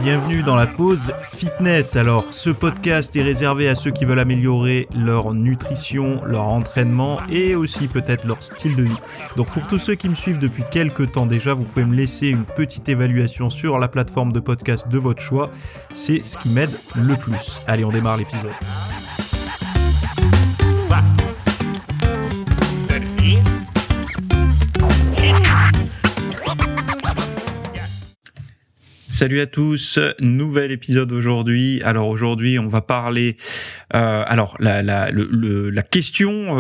bienvenue dans la pause fitness. Alors, ce podcast est réservé à ceux qui veulent améliorer leur nutrition, leur entraînement et aussi peut-être leur style de vie. Donc pour tous ceux qui me suivent depuis quelques temps déjà, vous pouvez me laisser une petite évaluation sur la plateforme de podcast de votre choix. C'est ce qui m'aide le plus. Allez, on démarre l'épisode. Salut à tous, nouvel épisode aujourd'hui. Alors aujourd'hui, on va parler. La question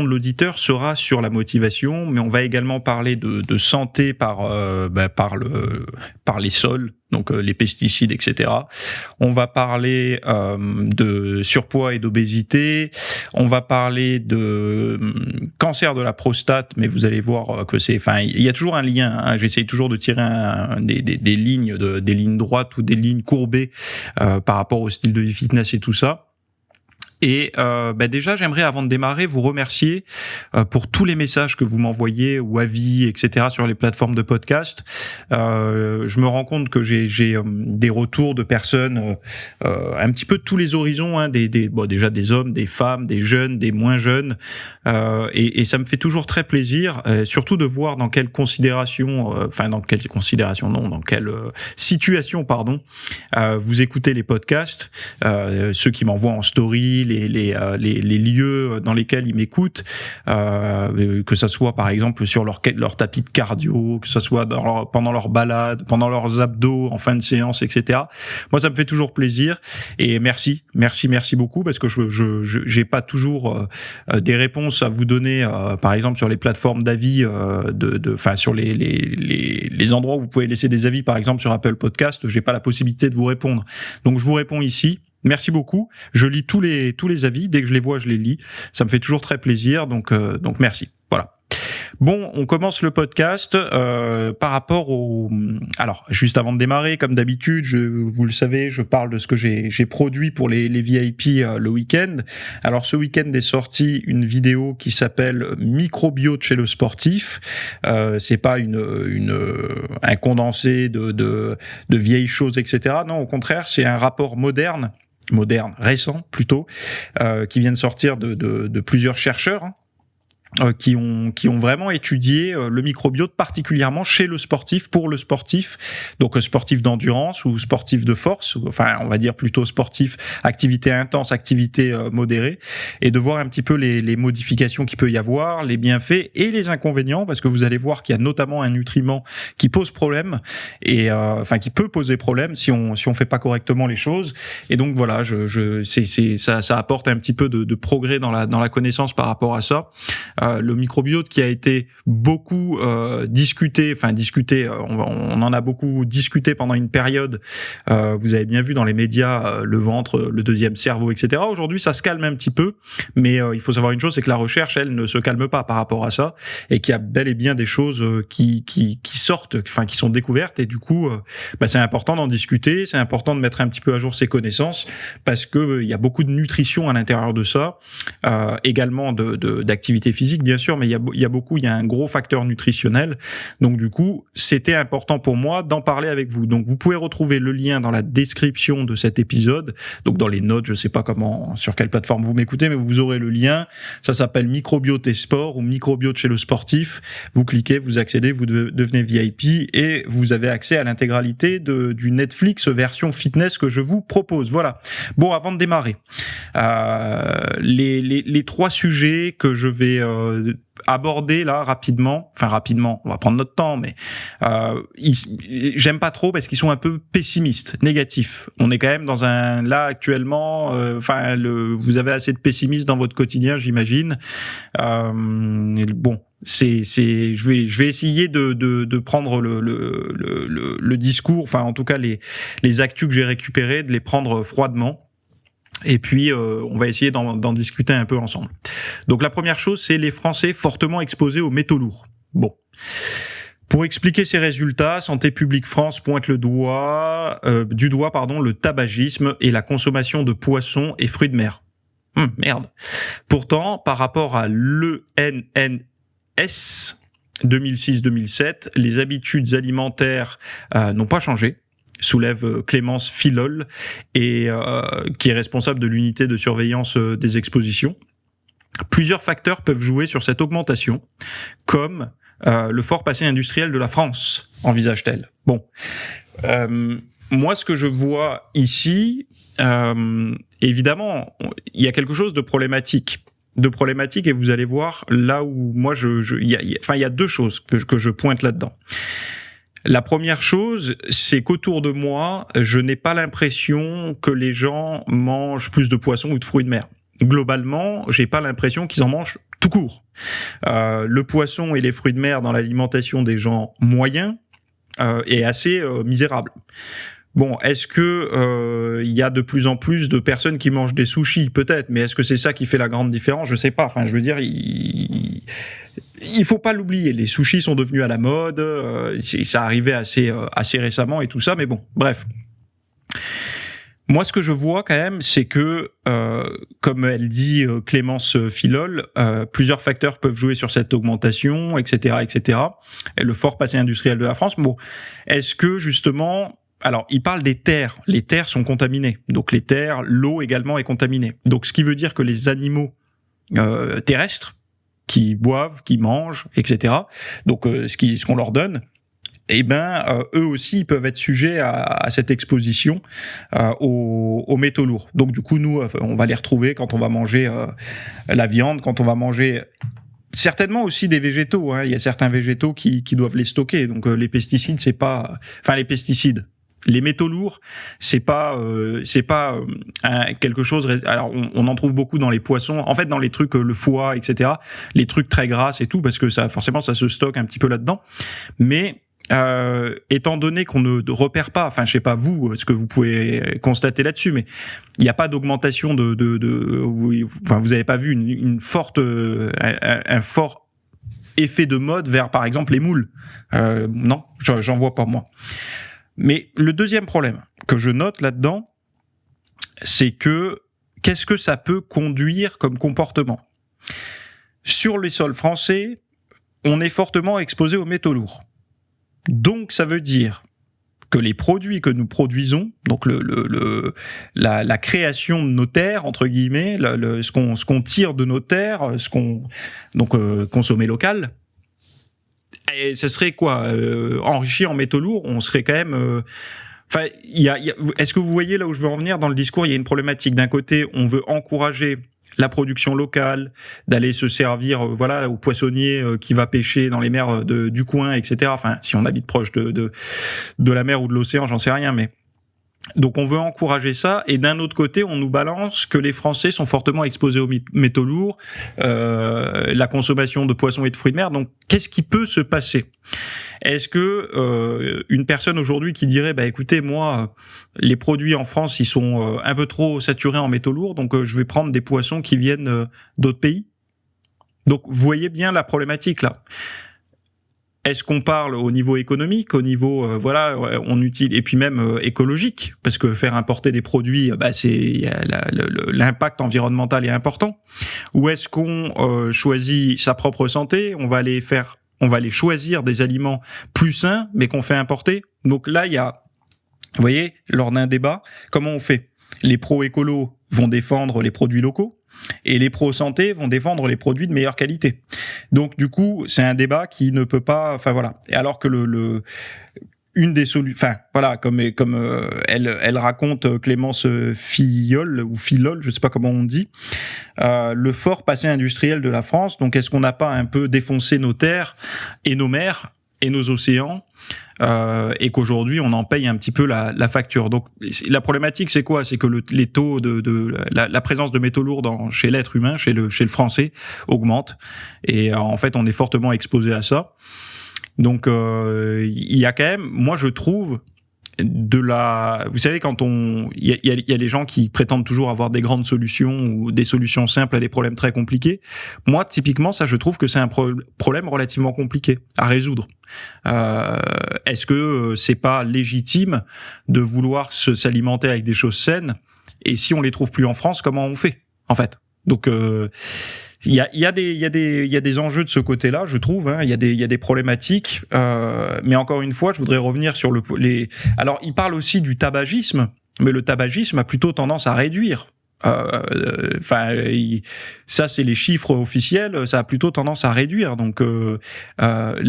de l'auditeur sera sur la motivation, mais on va également parler de santé par les sols, donc les pesticides, etc. On va parler de surpoids et d'obésité. On va parler de cancer de la prostate, mais vous allez voir que il y a toujours un lien. Hein. J'essaye toujours de tirer des lignes droites ou des lignes courbées par rapport au style de vie fitness et tout ça. Et déjà, j'aimerais, avant de démarrer, vous remercier pour tous les messages que vous m'envoyez ou avis, etc. sur les plateformes de podcast. Je me rends compte que j'ai des retours de personnes un petit peu de tous les horizons, hein, déjà des hommes, des femmes, des jeunes, des moins jeunes, et ça me fait toujours très plaisir, surtout de voir dans quelle situation, vous écoutez les podcasts, ceux qui m'envoient en story, les lieux dans lesquels ils m'écoutent, que ça soit par exemple sur leur tapis de cardio, que ça soit pendant leur balade, pendant leurs abdos en fin de séance, etc. Moi, ça me fait toujours plaisir et merci beaucoup, parce que je j'ai pas toujours des réponses à vous donner, par exemple sur les plateformes d'avis, sur les endroits où vous pouvez laisser des avis, par exemple sur Apple Podcast, j'ai pas la possibilité de vous répondre. Donc je vous réponds ici. Merci beaucoup. Je lis tous les avis. Dès que je les vois, je les lis. Ça me fait toujours très plaisir. Donc merci. Voilà. Bon, on commence le podcast par rapport au... Alors, juste avant de démarrer, comme d'habitude, vous le savez, je parle de ce que j'ai produit pour les VIP le week-end. Alors, ce week-end est sorti une vidéo qui s'appelle Microbiote chez le sportif. C'est pas un condensé de vieilles choses, etc. Non, au contraire, c'est un rapport récent plutôt, qui vient de sortir de plusieurs chercheurs, hein, qui ont vraiment étudié le microbiote, particulièrement chez le sportif, pour le sportif, donc sportif d'endurance ou sportif de force, enfin on va dire plutôt sportif, activité intense, activité modérée, et de voir un petit peu les modifications qu'il peut y avoir, les bienfaits et les inconvénients, parce que vous allez voir qu'il y a notamment un nutriment qui pose problème, et qui peut poser problème si on fait pas correctement les choses. Et donc voilà, ça apporte un petit peu de progrès dans la connaissance par rapport à ça. Le microbiote qui a été beaucoup discuté, on en a beaucoup discuté pendant une période, vous avez bien vu dans les médias, le ventre, le deuxième cerveau, etc. Aujourd'hui, ça se calme un petit peu, mais il faut savoir une chose, c'est que la recherche, elle, ne se calme pas par rapport à ça, et qu'il y a bel et bien des choses qui sortent, qui sont découvertes, et du coup, c'est important d'en discuter, c'est important de mettre un petit peu à jour ses connaissances, parce que il y a beaucoup de nutrition à l'intérieur de ça, également d'activité physique, bien sûr, mais il y a un gros facteur nutritionnel. Donc du coup, c'était important pour moi d'en parler avec vous. Donc vous pouvez retrouver le lien dans la description de cet épisode, donc dans les notes, je sais pas sur quelle plateforme vous m'écoutez, mais vous aurez le lien. Ça s'appelle Microbiote et sport, ou Microbiote chez le sportif. Vous cliquez, vous accédez, vous devenez VIP, et vous avez accès à l'intégralité du Netflix version fitness que je vous propose. Voilà. Bon, avant de démarrer, les trois sujets que je vais aborder là rapidement, on va prendre notre temps, mais j'aime pas trop parce qu'ils sont un peu pessimistes, négatifs. On est quand même là actuellement, vous avez assez de pessimisme dans votre quotidien, j'imagine. Je vais essayer de prendre le discours, en tout cas les actus que j'ai récupérés, de les prendre froidement. Et puis, on va essayer d'en discuter un peu ensemble. Donc, la première chose, c'est les Français fortement exposés aux métaux lourds. Bon. Pour expliquer ces résultats, Santé publique France pointe du doigt, le tabagisme et la consommation de poissons et fruits de mer. Merde. Pourtant, par rapport à l'ENNS 2006-2007, les habitudes alimentaires n'ont pas changé. soulève Clémence Filol, et qui est responsable de l'unité de surveillance des expositions. Plusieurs facteurs peuvent jouer sur cette augmentation, comme le fort passé industriel de la France, envisage-t-elle. Bon, moi, ce que je vois ici, évidemment, il y a quelque chose de problématique, et vous allez voir là où moi, il y a deux choses que je pointe là-dedans. La première chose, c'est qu'autour de moi, je n'ai pas l'impression que les gens mangent plus de poissons ou de fruits de mer. Globalement, j'ai pas l'impression qu'ils en mangent tout court. Le poisson et les fruits de mer dans l'alimentation des gens moyens est assez misérable. Bon, est-ce que y a de plus en plus de personnes qui mangent des sushis? Peut-être, mais est-ce que c'est ça qui fait la grande différence? Je sais pas. Enfin, je veux dire, il faut pas l'oublier. Les sushis sont devenus à la mode. Ça arrivait assez récemment et tout ça, mais bon, bref. Moi, ce que je vois quand même, c'est que, comme elle dit Clémence Filol, plusieurs facteurs peuvent jouer sur cette augmentation, etc., etc. Et le fort passé industriel de la France. Bon, est-ce que justement, alors, il parle des terres. Les terres sont contaminées. Donc, les terres, l'eau également est contaminée. Donc, ce qui veut dire que les animaux terrestres qui boivent, qui mangent, etc. Donc, ce qu'on leur donne, eh ben, eux aussi, ils peuvent être sujets à cette exposition aux métaux lourds. Donc, du coup, nous, on va les retrouver quand on va manger la viande, quand on va manger certainement aussi des végétaux. Hein. Il y a certains végétaux qui doivent les stocker. Donc, les pesticides, c'est pas... Enfin, les pesticides. Les métaux lourds, c'est pas quelque chose. Alors, on en trouve beaucoup dans les poissons. En fait, dans les trucs, le foie, etc. Les trucs très gras et tout, parce que ça, forcément, ça se stocke un petit peu là-dedans. Mais étant donné qu'on ne repère pas, enfin, je sais pas vous, ce que vous pouvez constater là-dessus, mais il n'y a pas d'augmentation enfin, vous avez pas vu un fort effet de mode vers, par exemple, les moules. Non, j'en vois pas, moi. Mais le deuxième problème que je note là-dedans, c'est que qu'est-ce que ça peut conduire comme comportement? Sur les sols français, on est fortement exposé aux métaux lourds. Donc ça veut dire que les produits que nous produisons, donc la création de nos terres, entre guillemets, ce qu'on tire de nos terres, consommer local, et ce serait quoi, enrichi en métaux lourds, on serait quand même... Enfin, est-ce que vous voyez là où je veux en venir dans le discours? Il y a une problématique. D'un côté, on veut encourager la production locale, d'aller se servir, au poissonnier qui va pêcher dans les mers du coin, etc. Enfin, si on habite proche de la mer ou de l'océan, j'en sais rien, mais donc on veut encourager ça, et d'un autre côté, on nous balance que les Français sont fortement exposés aux métaux lourds, la consommation de poissons et de fruits de mer. Donc, qu'est-ce qui peut se passer? Est-ce que une personne aujourd'hui qui dirait, écoutez, moi, les produits en France, ils sont un peu trop saturés en métaux lourds, donc je vais prendre des poissons qui viennent d'autres pays. Donc, vous voyez bien la problématique là. Est-ce qu'on parle au niveau économique, au niveau on utilise, et puis même écologique, parce que faire importer des produits, l'impact environnemental est important. Ou est-ce qu'on choisit sa propre santé, on va aller choisir des aliments plus sains, mais qu'on fait importer. Donc là, il y a, vous voyez, lors d'un débat, comment on fait? Les pro-écolos vont défendre les produits locaux, et les pro-santé vont défendre les produits de meilleure qualité. Donc du coup, c'est un débat qui ne peut pas... Enfin voilà. Et alors que une des solutions... Enfin voilà, comme elle raconte Clémence Filol, ou Filol, je sais pas comment on dit, le fort passé industriel de la France. Donc est-ce qu'on n'a pas un peu défoncé nos terres et nos mers et nos océans, et qu'aujourd'hui on en paye un petit peu la facture. Donc la problématique, c'est quoi? C'est que les taux de la présence de métaux lourds chez l'être humain, chez le Français, augmente, et en fait on est fortement exposé à ça. Donc il y a quand même, moi je trouve, vous savez, quand il y a les gens qui prétendent toujours avoir des grandes solutions ou des solutions simples à des problèmes très compliqués. Moi, typiquement, ça, je trouve que c'est un problème relativement compliqué à résoudre. Est-ce que c'est pas légitime de vouloir s'alimenter avec des choses saines, et si on les trouve plus en France, comment on fait, en fait? Donc il y a des enjeux de ce côté-là, je trouve. Hein. Il y a des problématiques. Mais encore une fois, je voudrais revenir sur Alors, il parle aussi du tabagisme, mais le tabagisme a plutôt tendance à réduire. Ça, c'est les chiffres officiels. Ça a plutôt tendance à réduire. Donc,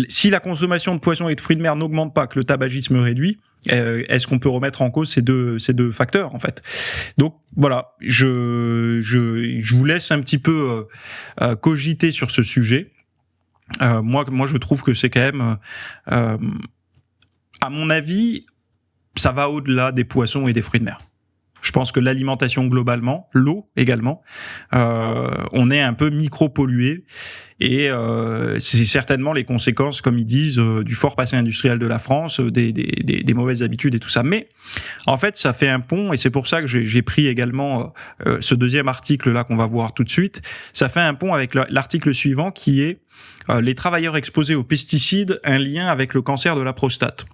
si la consommation de poissons et de fruits de mer n'augmente pas, que le tabagisme réduit, est-ce qu'on peut remettre en cause ces deux facteurs, en fait? Donc voilà, je vous laisse un petit peu cogiter sur ce sujet. Moi, je trouve que c'est quand même, à mon avis, ça va au-delà des poissons et des fruits de mer. Je pense que l'alimentation globalement, l'eau également, on est un peu micro-pollué et c'est certainement les conséquences, comme ils disent, du fort passé industriel de la France, des mauvaises habitudes et tout ça. Mais en fait, ça fait un pont et c'est pour ça que j'ai pris également ce deuxième article-là qu'on va voir tout de suite. Ça fait un pont avec l'article suivant qui est les travailleurs exposés aux pesticides, un lien avec le cancer de la prostate.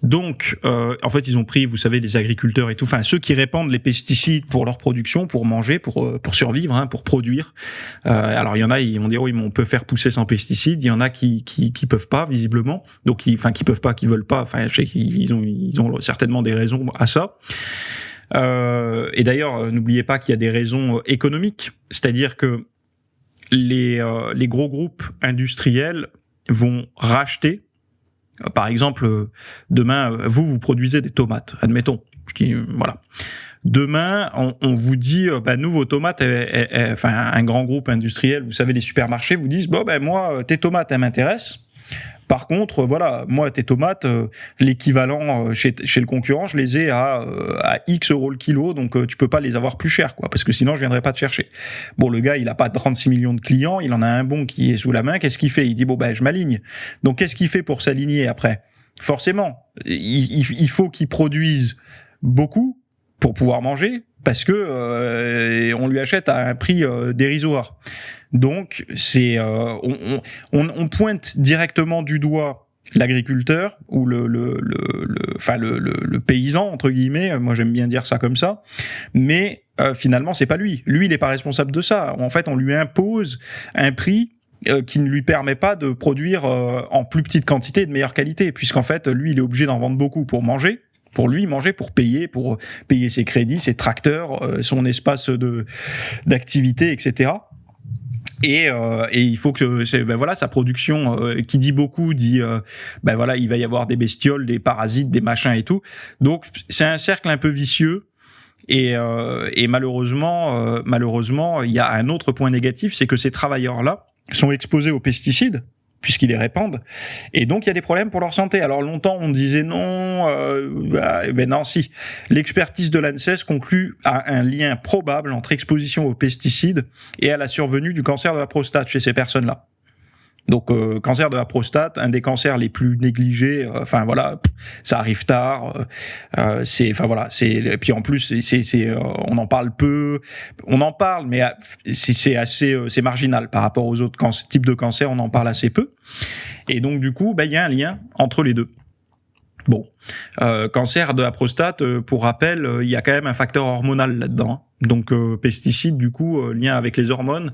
Donc, en fait, ils ont pris, vous savez, les agriculteurs et tout, enfin ceux qui répandent les pesticides pour leur production, pour manger, pour survivre, hein, pour produire. Alors, il y en a, ils vont dire oui, mais on peut faire pousser sans pesticides. Il y en a qui peuvent pas, visiblement. Donc, qui peuvent pas, qui veulent pas. Enfin, je sais qu'ils ont certainement des raisons à ça. Et d'ailleurs, n'oubliez pas qu'il y a des raisons économiques, c'est-à-dire que les gros groupes industriels vont racheter. Par exemple, demain, vous produisez des tomates, admettons. Voilà. Demain, on vous dit, nous, vos tomates, un grand groupe industriel, vous savez, les supermarchés vous disent, moi, tes tomates, elles m'intéressent. Par contre, voilà, moi, tes tomates, l'équivalent chez le concurrent, je les ai à X euros le kilo, donc tu peux pas les avoir plus chers, quoi, parce que sinon je viendrais pas te chercher. Bon, le gars, il a pas 36 millions de clients, il en a un bon qui est sous la main, qu'est-ce qu'il fait? Il dit, je m'aligne. Donc, qu'est-ce qu'il fait pour s'aligner après? Forcément, il faut qu'il produise beaucoup pour pouvoir manger, parce que on lui achète à un prix dérisoire. Donc, on pointe directement du doigt l'agriculteur ou le paysan entre guillemets. Moi, j'aime bien dire ça comme ça. Mais finalement, c'est pas lui. Lui, il n'est pas responsable de ça. En fait, on lui impose un prix qui ne lui permet pas de produire en plus petite quantité et de meilleure qualité, puisqu'en fait, lui, il est obligé d'en vendre beaucoup pour manger. Pour lui manger, pour payer ses crédits, ses tracteurs, son espace d'activité, etc. Et il faut que sa production qui dit beaucoup dit il va y avoir des bestioles, des parasites, des machins et tout. Donc c'est un cercle un peu vicieux et malheureusement il y a un autre point négatif, c'est que ces travailleurs-là sont exposés aux pesticides puisqu'ils les répandent, et donc il y a des problèmes pour leur santé. Alors longtemps on disait non, non, si. L'expertise de l'ANSES conclut à un lien probable entre exposition aux pesticides et à la survenue du cancer de la prostate chez ces personnes-là. Donc cancer de la prostate, un des cancers les plus négligés. Ça arrive tard. Et puis en plus on en parle peu. On en parle, mais c'est assez marginal par rapport aux autres types de cancers. On en parle assez peu. Et donc du coup, il y a un lien entre les deux. Bon, cancer de la prostate, pour rappel, il y a quand même un facteur hormonal là-dedans. Donc pesticides, du coup, lien avec les hormones.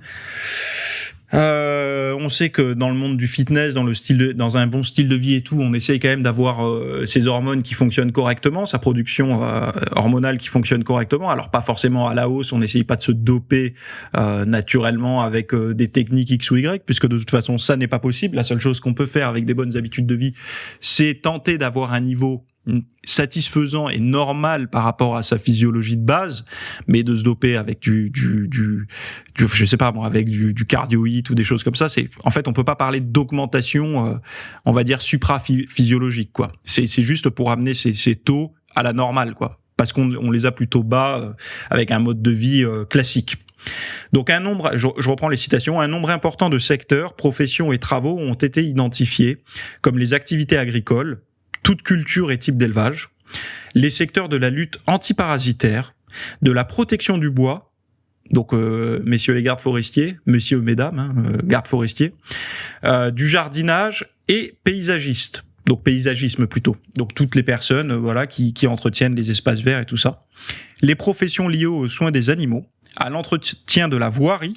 On sait que dans le monde du fitness, dans un bon style de vie et tout, on essaye quand même d'avoir ces hormones qui fonctionnent correctement, sa production hormonale qui fonctionne correctement. Alors pas forcément à la hausse, on n'essaye pas de se doper naturellement avec des techniques X ou Y, puisque de toute façon ça n'est pas possible. La seule chose qu'on peut faire avec des bonnes habitudes de vie, c'est tenter d'avoir un niveau satisfaisant et normal par rapport à sa physiologie de base, mais de se doper avec je sais pas moi, avec du cardio-hit ou des choses comme ça, en fait on peut pas parler d'augmentation on va dire supra-physiologique, quoi. C'est juste pour amener ces taux à la normale, quoi, parce qu'on les a plutôt bas avec un mode de vie classique. Donc je reprends les citations, un nombre important de secteurs, professions et travaux ont été identifiés comme les activités agricoles, toute culture et type d'élevage, les secteurs de la lutte antiparasitaire, de la protection du bois, donc messieurs les gardes forestiers, messieurs, mesdames, gardes forestiers, du jardinage et paysagistes, donc paysagisme plutôt, donc toutes les personnes qui entretiennent les espaces verts et tout ça, les professions liées aux soins des animaux, à l'entretien de la voirie,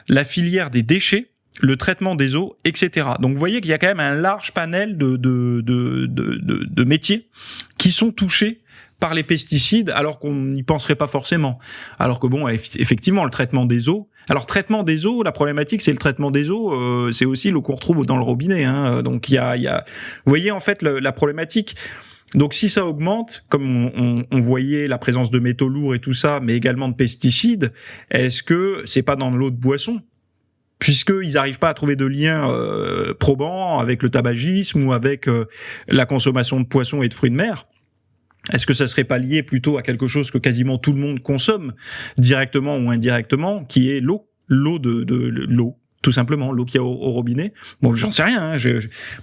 la filière des déchets, le traitement des eaux, etc. Donc vous voyez qu'il y a quand même un large panel de métiers qui sont touchés par les pesticides, alors qu'on n'y penserait pas forcément. Alors que bon, effectivement, le traitement des eaux. Alors traitement des eaux, la problématique, c'est le traitement des eaux. C'est aussi l'eau qu'on retrouve dans le robinet. Hein. Donc il y a, vous voyez en fait la problématique. Donc si ça augmente, comme on voyait la présence de métaux lourds et tout ça, mais également de pesticides, est-ce que c'est pas dans l'eau de boisson ? Puisqu'ils n'arrivent pas à trouver de lien probant avec le tabagisme ou avec la consommation de poissons et de fruits de mer. Est-ce que ça serait pas lié plutôt à quelque chose que quasiment tout le monde consomme, directement ou indirectement, qui est l'eau, l'eau, tout simplement, l'eau qu'il y a au robinet. Bon, j'en sais rien, hein,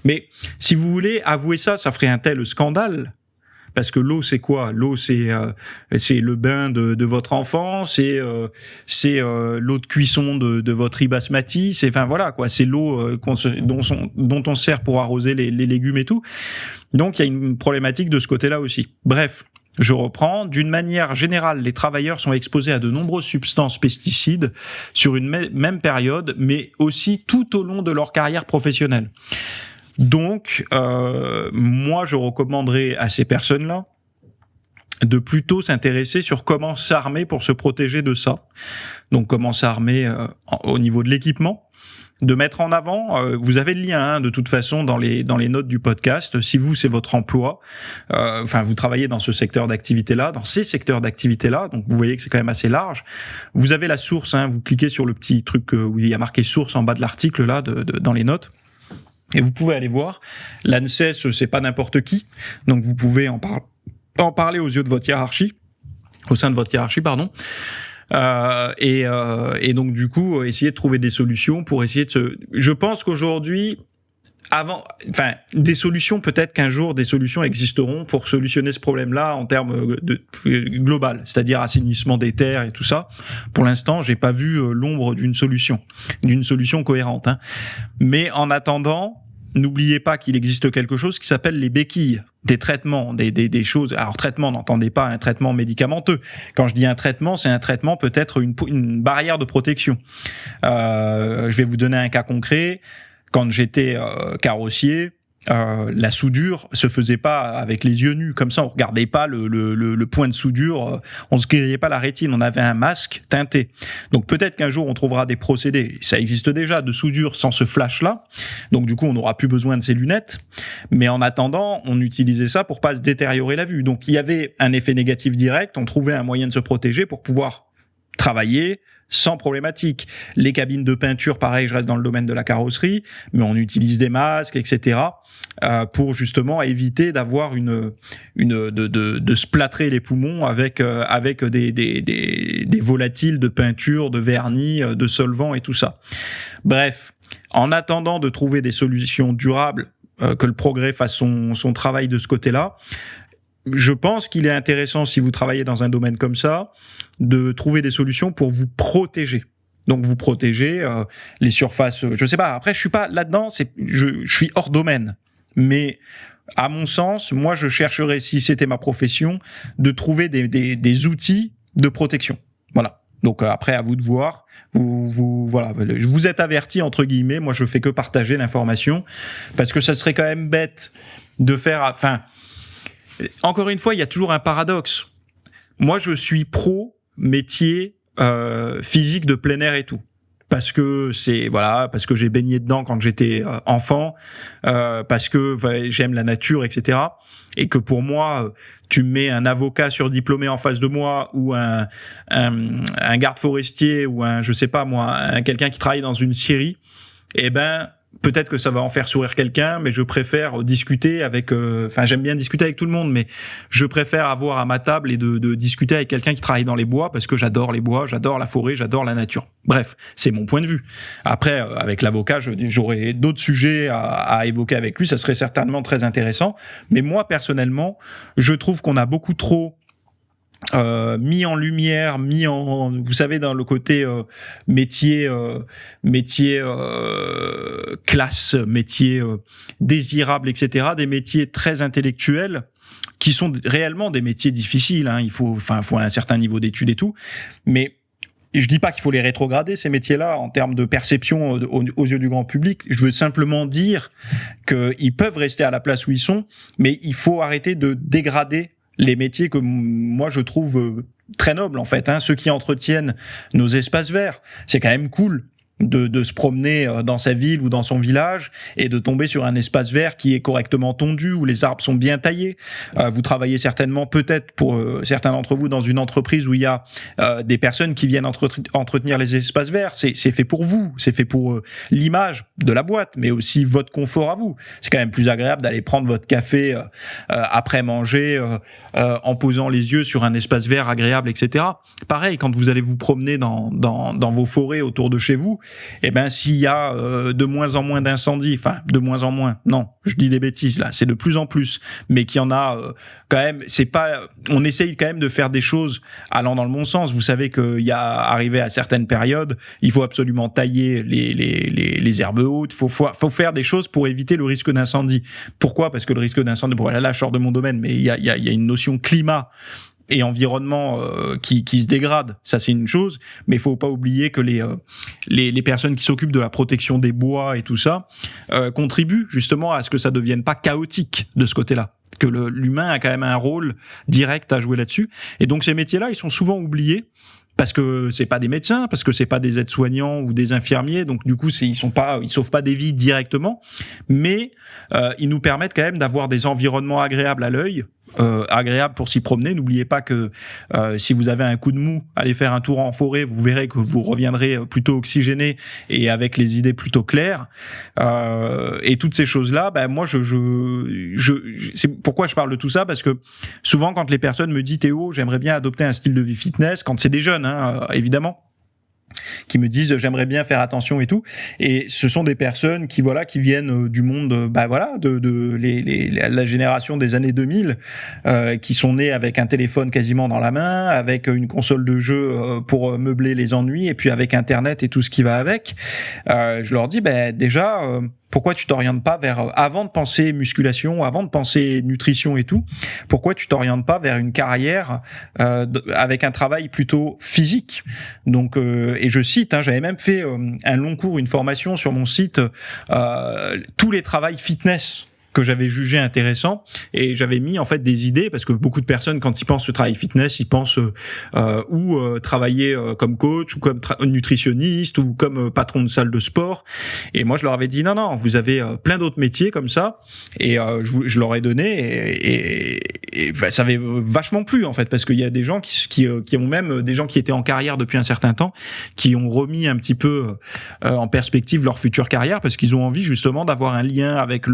mais si vous voulez avouer ça, ça ferait un tel scandale. Parce que l'eau, c'est quoi ? L'eau, c'est le bain de votre enfant, c'est l'eau de cuisson de votre riz basmati, c'est voilà quoi, c'est l'eau dont on sert pour arroser les légumes et tout. Donc il y a une problématique de ce côté-là aussi. Bref, je reprends. D'une manière générale, les travailleurs sont exposés à de nombreuses substances pesticides sur une même période, mais aussi tout au long de leur carrière professionnelle. Donc, moi, je recommanderais à ces personnes-là de plutôt s'intéresser sur comment s'armer pour se protéger de ça. Donc, comment s'armer au niveau de l'équipement, de mettre en avant, vous avez le lien hein, de toute façon dans les notes du podcast, si vous, c'est votre emploi, vous travaillez dans ce secteur d'activité-là, dans ces secteurs d'activité-là, donc vous voyez que c'est quand même assez large. Vous avez la source, hein, vous cliquez sur le petit truc où il y a marqué source en bas de l'article, là, dans les notes. Et vous pouvez aller voir, l'ANSES, c'est pas n'importe qui, donc vous pouvez en parler aux yeux de votre hiérarchie, au sein de votre hiérarchie, pardon. Et donc du coup, essayer de trouver des solutions pour essayer de Je pense qu'aujourd'hui, des solutions, peut-être qu'un jour, des solutions existeront pour solutionner ce problème-là en termes global, c'est-à-dire assainissement des terres et tout ça. Pour l'instant, j'ai pas vu l'ombre d'une solution cohérente. Hein. Mais en attendant, n'oubliez pas qu'il existe quelque chose qui s'appelle les béquilles, des traitements, des choses. Alors traitement, n'entendez pas un traitement médicamenteux. Quand je dis un traitement, c'est un traitement peut-être une barrière de protection. Je vais vous donner un cas concret. Quand j'étais carrossier, la soudure se faisait pas avec les yeux nus, comme ça on regardait pas le point de soudure, on se grillait pas la rétine, on avait un masque teinté. Donc peut-être qu'un jour on trouvera des procédés, ça existe déjà, de soudure sans ce flash-là, donc du coup on n'aura plus besoin de ces lunettes, mais en attendant on utilisait ça pour pas se détériorer la vue. Donc il y avait un effet négatif direct, on trouvait un moyen de se protéger pour pouvoir travailler sans problématique. Les cabines de peinture, pareil, je reste dans le domaine de la carrosserie, mais on utilise des masques, etc., pour justement éviter d'avoir de se plâtrer les poumons avec des volatiles de peinture, de vernis, de solvant et tout ça. Bref, en attendant de trouver des solutions durables, que le progrès fasse son travail de ce côté-là, je pense qu'il est intéressant, si vous travaillez dans un domaine comme ça, de trouver des solutions pour vous protéger. Donc vous protégez les surfaces, je sais pas, après je suis pas là-dedans, je suis hors domaine. Mais à mon sens, moi je chercherais, si c'était ma profession, de trouver des outils de protection. Voilà. Donc après, à vous de voir. Voilà, vous êtes avertis entre guillemets. Moi, je fais que partager l'information parce que ça serait quand même bête de faire. Encore une fois, il y a toujours un paradoxe. Moi, je suis pro métier physique de plein air et tout. Parce que j'ai baigné dedans quand j'étais enfant, parce que j'aime la nature, etc. Et que pour moi, tu mets un avocat surdiplômé en face de moi ou un garde forestier ou quelqu'un qui travaille dans une scierie, peut-être que ça va en faire sourire quelqu'un, mais je préfère discuter avec... j'aime bien discuter avec tout le monde, mais je préfère avoir à ma table et de discuter avec quelqu'un qui travaille dans les bois, parce que j'adore les bois, j'adore la forêt, j'adore la nature. Bref, c'est mon point de vue. Après, avec l'avocat, j'aurais d'autres sujets à évoquer avec lui, ça serait certainement très intéressant. Mais moi, personnellement, je trouve qu'on a beaucoup trop... mis en lumière, vous savez, dans le côté métier classe, métier désirable, etc., des métiers très intellectuels qui sont réellement des métiers difficiles, hein. Il faut un certain niveau d'études et tout, mais je dis pas qu'il faut les rétrograder, ces métiers-là, en termes de perception aux yeux du grand public. Je veux simplement dire qu'ils peuvent rester à la place où ils sont, mais il faut arrêter de dégrader les métiers que moi je trouve très nobles, en fait. Ceux qui entretiennent nos espaces verts, c'est quand même cool de se promener dans sa ville ou dans son village et de tomber sur un espace vert qui est correctement tondu, où les arbres sont bien taillés. Vous travaillez certainement, peut-être pour certains d'entre vous, dans une entreprise où il y a des personnes qui viennent entretenir les espaces verts. C'est fait pour vous, c'est fait pour l'image de la boîte, mais aussi votre confort à vous. C'est quand même plus agréable d'aller prendre votre café après manger en posant les yeux sur un espace vert agréable, etc. Pareil, quand vous allez vous promener dans vos forêts autour de chez vous, eh ben s'il y a de moins en moins d'incendies, enfin de moins en moins, non, je dis des bêtises là, c'est de plus en plus, mais qu'il y en a quand même, c'est pas, on essaye quand même de faire des choses allant dans le bon sens. Vous savez qu'il y a arrivé à certaines périodes, il faut absolument tailler les herbes hautes, faut faire des choses pour éviter le risque d'incendie. Pourquoi ? Parce que le risque d'incendie, bon là je sors de mon domaine, mais il y a une notion climat et environnement qui se dégrade, ça c'est une chose, mais il faut pas oublier que les personnes qui s'occupent de la protection des bois et tout ça contribuent justement à ce que ça devienne pas chaotique de ce côté-là, que l'humain a quand même un rôle direct à jouer là-dessus, et donc ces métiers-là ils sont souvent oubliés parce que c'est pas des médecins, parce que c'est pas des aides-soignants ou des infirmiers, donc du coup ils sauvent pas des vies directement, mais ils nous permettent quand même d'avoir des environnements agréables à l'œil, agréable pour s'y promener. N'oubliez pas que si vous avez un coup de mou, allez faire un tour en forêt, vous verrez que vous reviendrez plutôt oxygéné et avec les idées plutôt claires. Et toutes ces choses-là, moi, c'est pourquoi je parle de tout ça, parce que souvent quand les personnes me disent Théo, j'aimerais bien adopter un style de vie fitness, quand c'est des jeunes, évidemment, qui me disent j'aimerais bien faire attention et tout, et ce sont des personnes qui viennent du monde de la génération des années 2000, qui sont nés avec un téléphone quasiment dans la main, avec une console de jeu pour meubler les ennuis, et puis avec internet et tout ce qui va avec. Je leur dis déjà pourquoi tu t'orientes pas vers, avant de penser musculation, avant de penser nutrition et tout, pourquoi tu t'orientes pas vers une carrière avec un travail plutôt physique. Donc, et je cite, j'avais même fait un long cours, une formation sur mon site, tous les travails fitness que j'avais jugé intéressant, et j'avais mis en fait des idées, parce que beaucoup de personnes quand ils pensent au travail fitness, ils pensent travailler comme coach ou comme nutritionniste ou comme patron de salle de sport, et moi je leur avais dit non, vous avez plein d'autres métiers comme ça, et je leur ai donné, et ça avait vachement plu en fait, parce qu'il y a des gens qui ont même des gens qui étaient en carrière depuis un certain temps, qui ont remis un petit peu en perspective leur future carrière, parce qu'ils ont envie justement d'avoir un lien avec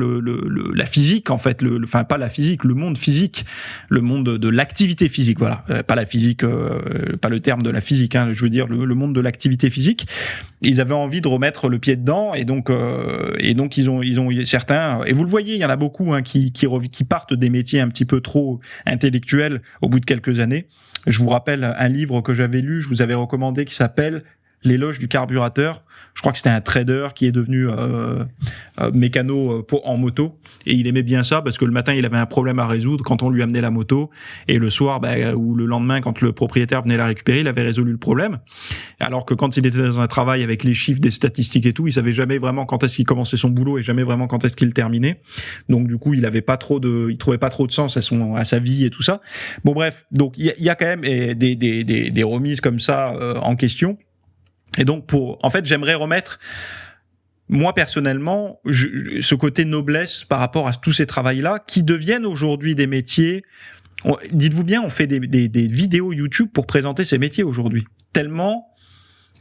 la physique, en fait, enfin pas la physique, le monde physique, le monde de l'activité physique, voilà, pas la physique, pas le terme de la physique, je veux dire le monde de l'activité physique. Ils avaient envie de remettre le pied dedans, et donc ils ont certains, et vous le voyez, il y en a beaucoup qui partent des métiers un petit peu trop intellectuels au bout de quelques années. Je vous rappelle un livre que j'avais lu, je vous avais recommandé, qui s'appelle L'éloge du carburateur. Je crois que c'était un trader qui est devenu mécano en moto, et il aimait bien ça parce que le matin il avait un problème à résoudre quand on lui amenait la moto, et le soir ou le lendemain quand le propriétaire venait la récupérer, il avait résolu le problème. Alors que quand il était dans un travail avec les chiffres, des statistiques et tout, il savait jamais vraiment quand est-ce qu'il commençait son boulot et jamais vraiment quand est-ce qu'il le terminait. Donc du coup il trouvait pas trop de sens à sa vie et tout ça. Bon bref, donc il y a quand même des remises comme ça en question. Et donc en fait, j'aimerais remettre, moi personnellement, ce côté noblesse par rapport à tous ces travails-là qui deviennent aujourd'hui des métiers. Dites-vous bien, on fait des vidéos YouTube pour présenter ces métiers aujourd'hui. Tellement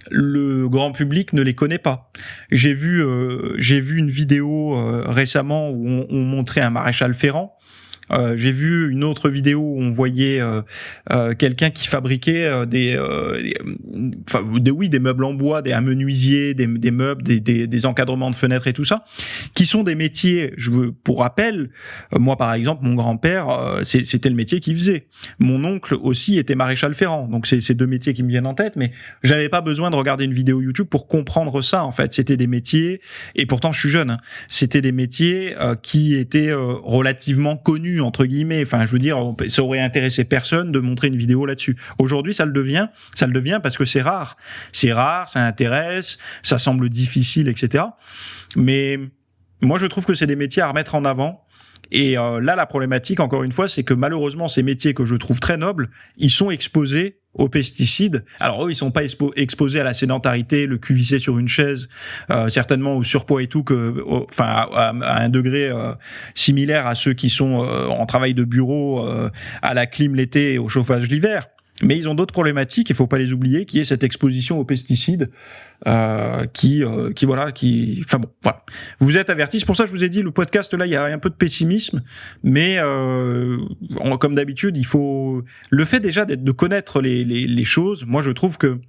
le grand public ne les connaît pas. J'ai vu une vidéo récemment où on montrait un maréchal ferrant. J'ai vu une autre vidéo où on voyait quelqu'un qui fabriquait des meubles en bois, un menuisier, des meubles, des encadrements de fenêtres et tout ça, qui sont des métiers. Pour rappel, moi par exemple, mon grand-père, c'était le métier qu'il faisait. Mon oncle aussi était maréchal ferrant. Donc c'est deux métiers qui me viennent en tête, mais j'avais pas besoin de regarder une vidéo YouTube pour comprendre ça. En fait, c'était des métiers, et pourtant je suis jeune. C'était des métiers qui étaient relativement connus connu entre guillemets. Enfin, je veux dire, ça aurait intéressé personne de montrer une vidéo là-dessus. Aujourd'hui, ça le devient parce que c'est rare, ça intéresse, ça semble difficile, etc. Mais moi, je trouve que c'est des métiers à remettre en avant. Et là, la problématique, encore une fois, c'est que malheureusement, ces métiers que je trouve très nobles, ils sont exposés aux pesticides. Alors eux, ils sont pas exposés à la sédentarité, le cul vissé sur une chaise, certainement au surpoids et tout, à un degré similaire à ceux qui sont en travail de bureau, à la clim l'été et au chauffage l'hiver. Mais ils ont d'autres problématiques, il faut pas les oublier, qui est cette exposition aux pesticides, enfin bon, voilà. Vous êtes avertis, c'est pour ça que je vous ai dit, le podcast là, il y a un peu de pessimisme, mais comme d'habitude, il faut le fait déjà de connaître les choses. Moi, je trouve que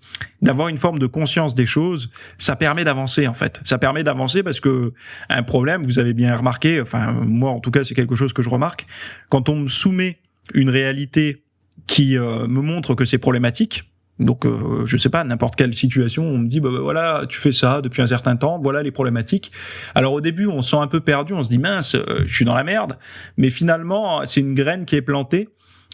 d'avoir une forme de conscience des choses, ça permet d'avancer en fait. Ça permet d'avancer parce que un problème, vous avez bien remarqué, enfin moi en tout cas, c'est quelque chose que je remarque, quand on me soumet une réalité qui me montre que c'est problématique. Donc, je sais pas, n'importe quelle situation, on me dit, voilà, tu fais ça depuis un certain temps, voilà les problématiques. Alors au début, on se sent un peu perdu, on se dit, mince, je suis dans la merde. Mais finalement, c'est une graine qui est plantée.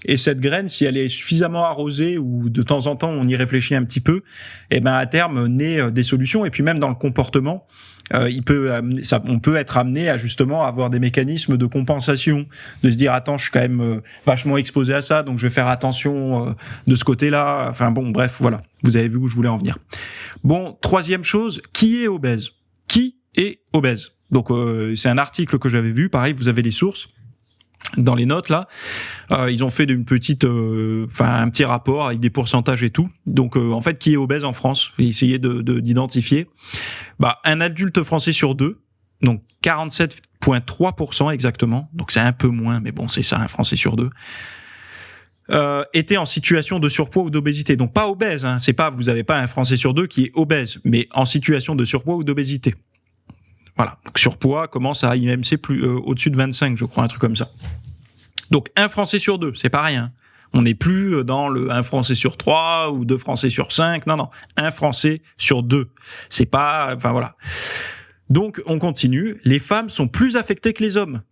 Et cette graine, si elle est suffisamment arrosée ou de temps en temps on y réfléchit un petit peu, et ben à terme naît des solutions. Et puis même dans le comportement, on peut être amené à justement avoir des mécanismes de compensation, de se dire attends, je suis quand même vachement exposé à ça, donc je vais faire attention de ce côté-là. Enfin bon, bref, voilà, vous avez vu où je voulais en venir. Bon, troisième chose, qui est obèse ? Qui est obèse ? Donc c'est un article que j'avais vu, pareil, vous avez les sources. Dans les notes là, ils ont fait un petit rapport avec des pourcentages et tout. Donc en fait, qui est obèse en France ? Essayer d'identifier. Un adulte français sur 2, donc 47,3% exactement. Donc c'est un peu moins, mais bon, c'est ça, un Français sur 2. Était en situation de surpoids ou d'obésité. Donc pas obèse, hein. C'est pas, vous avez pas un Français sur 2 qui est obèse, mais en situation de surpoids ou d'obésité. Voilà, donc surpoids commence à IMC au-dessus de 25, je crois, un truc comme ça. Donc un Français sur 2, c'est pas rien. On n'est plus dans le 1 Français sur 3 ou 2 Français sur 5, non, un Français sur 2. C'est pas, enfin voilà. Donc on continue, les femmes sont plus affectées que les hommes.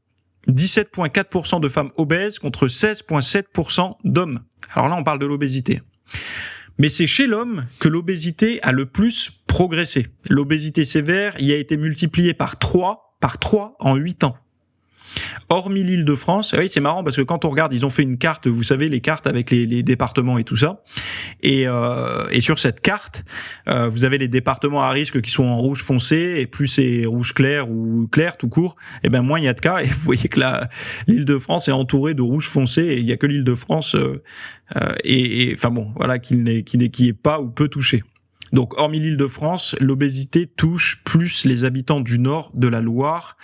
17,4% de femmes obèses contre 16,7% d'hommes. Alors là, on parle de l'obésité. Mais c'est chez l'homme que l'obésité a le plus progressé. L'obésité sévère y a été multipliée par 3 en 8 ans. Hormis l'Île-de-France, oui, c'est marrant parce que quand on regarde, ils ont fait une carte, vous savez, les cartes avec les départements et tout ça. Et sur cette carte, vous avez les départements à risque qui sont en rouge foncé, et plus c'est rouge clair ou clair tout court, et ben moins il y a de cas. Et vous voyez que l'Île-de-France est entourée de rouge foncé, et il y a que l'Île-de-France enfin bon, voilà, qui est pas ou peu touché. Donc, hormis l'Île-de-France, l'obésité touche plus les habitants du nord de la Loire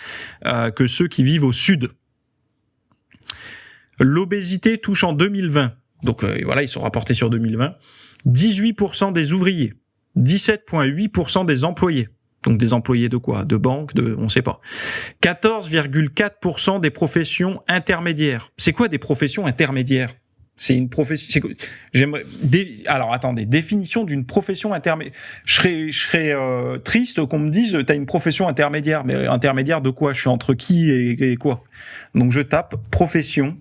que ceux qui vivent au sud. L'obésité touche en 2020, donc voilà, ils sont rapportés sur 2020, 18% des ouvriers, 17,8% des employés. Donc des employés de quoi ? De banque, on ne sait pas. 14,4% des professions intermédiaires. C'est quoi des professions intermédiaires ? C'est une profession. Alors attendez, définition d'une profession intermédiaire. Je serais triste qu'on me dise t'as une profession intermédiaire, mais intermédiaire de quoi ? Je suis entre qui et quoi ? Donc je tape profession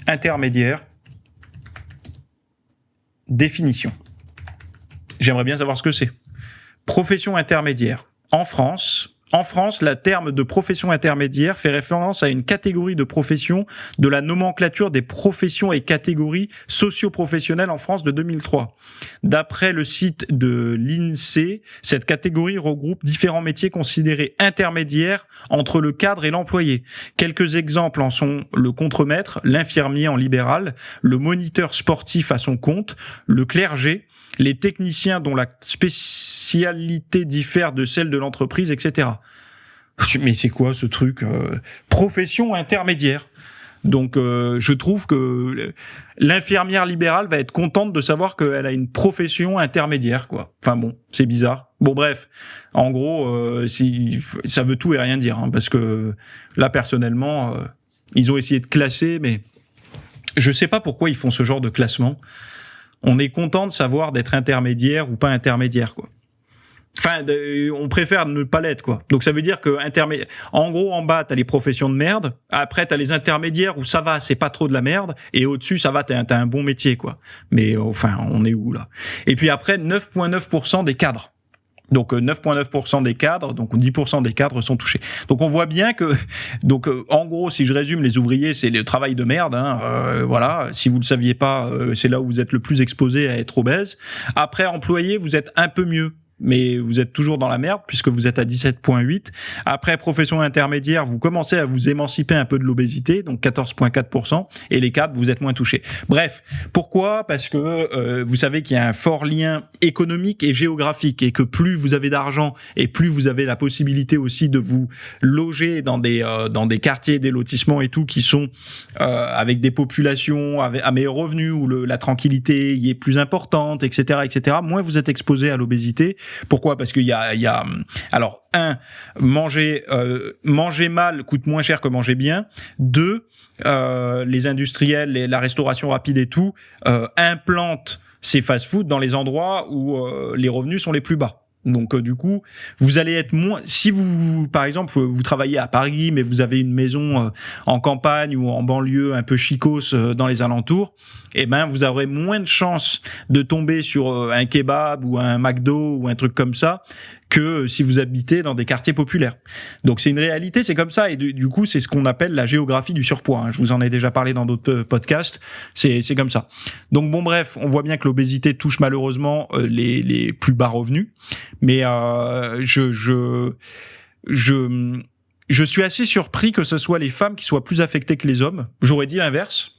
intermédiaire. Définition. J'aimerais bien savoir ce que c'est. Profession intermédiaire. En France, le terme de profession intermédiaire fait référence à une catégorie de professions de la nomenclature des professions et catégories socio-professionnelles en France de 2003. D'après le site de l'INSEE, cette catégorie regroupe différents métiers considérés intermédiaires entre le cadre et l'employé. Quelques exemples en sont le contremaître, l'infirmier en libéral, le moniteur sportif à son compte, le clergé, les techniciens dont la spécialité diffère de celle de l'entreprise, etc. Mais c'est quoi ce truc ? Profession intermédiaire. Donc je trouve que l'infirmière libérale va être contente de savoir qu'elle a une profession intermédiaire, quoi. Enfin bon, c'est bizarre. Bon bref, en gros, ça veut tout et rien dire, hein, parce que là personnellement, ils ont essayé de classer, mais je sais pas pourquoi ils font ce genre de classement. On est content de savoir d'être intermédiaire ou pas intermédiaire, quoi. Enfin, on préfère ne pas l'être, quoi. Donc ça veut dire que en gros, en bas, t'as les professions de merde. Après, t'as les intermédiaires où ça va, c'est pas trop de la merde. Et au-dessus, ça va, t'as un bon métier, quoi. Mais enfin, on est où là? Et puis après, 9,9% des cadres. Donc 9,9% des cadres, donc 10% des cadres sont touchés. Donc on voit bien que, donc en gros, si je résume, les ouvriers, c'est le travail de merde. Voilà, si vous le saviez pas, c'est là où vous êtes le plus exposé à être obèse. Après, employés, vous êtes un peu mieux, mais vous êtes toujours dans la merde puisque vous êtes à 17,8. Après, profession intermédiaire, vous commencez à vous émanciper un peu de l'obésité, donc 14,4%, et les cadres, vous êtes moins touchés. Bref, pourquoi ? Parce que vous savez qu'il y a un fort lien économique et géographique, et que plus vous avez d'argent et plus vous avez la possibilité aussi de vous loger dans des quartiers, des lotissements et tout qui sont avec des populations à meilleurs revenus où la tranquillité y est plus importante, etc., moins vous êtes exposé à l'obésité. Pourquoi ? Parce qu'il y a alors manger mal coûte moins cher que manger bien. 2, les industriels, la restauration rapide et tout implantent ces fast-food dans les endroits où les revenus sont les plus bas. Donc du coup, vous allez être moins. Si vous, par exemple, vous travaillez à Paris, mais vous avez une maison en campagne ou en banlieue un peu chicos dans les alentours, eh ben vous aurez moins de chances de tomber sur un kebab ou un McDo ou un truc comme ça que si vous habitez dans des quartiers populaires. Donc c'est une réalité, c'est comme ça, et du coup c'est ce qu'on appelle la géographie du surpoids. Je vous en ai déjà parlé dans d'autres podcasts, c'est comme ça. Donc bon bref, on voit bien que l'obésité touche malheureusement les plus bas revenus, mais je suis assez surpris que ce soit les femmes qui soient plus affectées que les hommes. J'aurais dit l'inverse.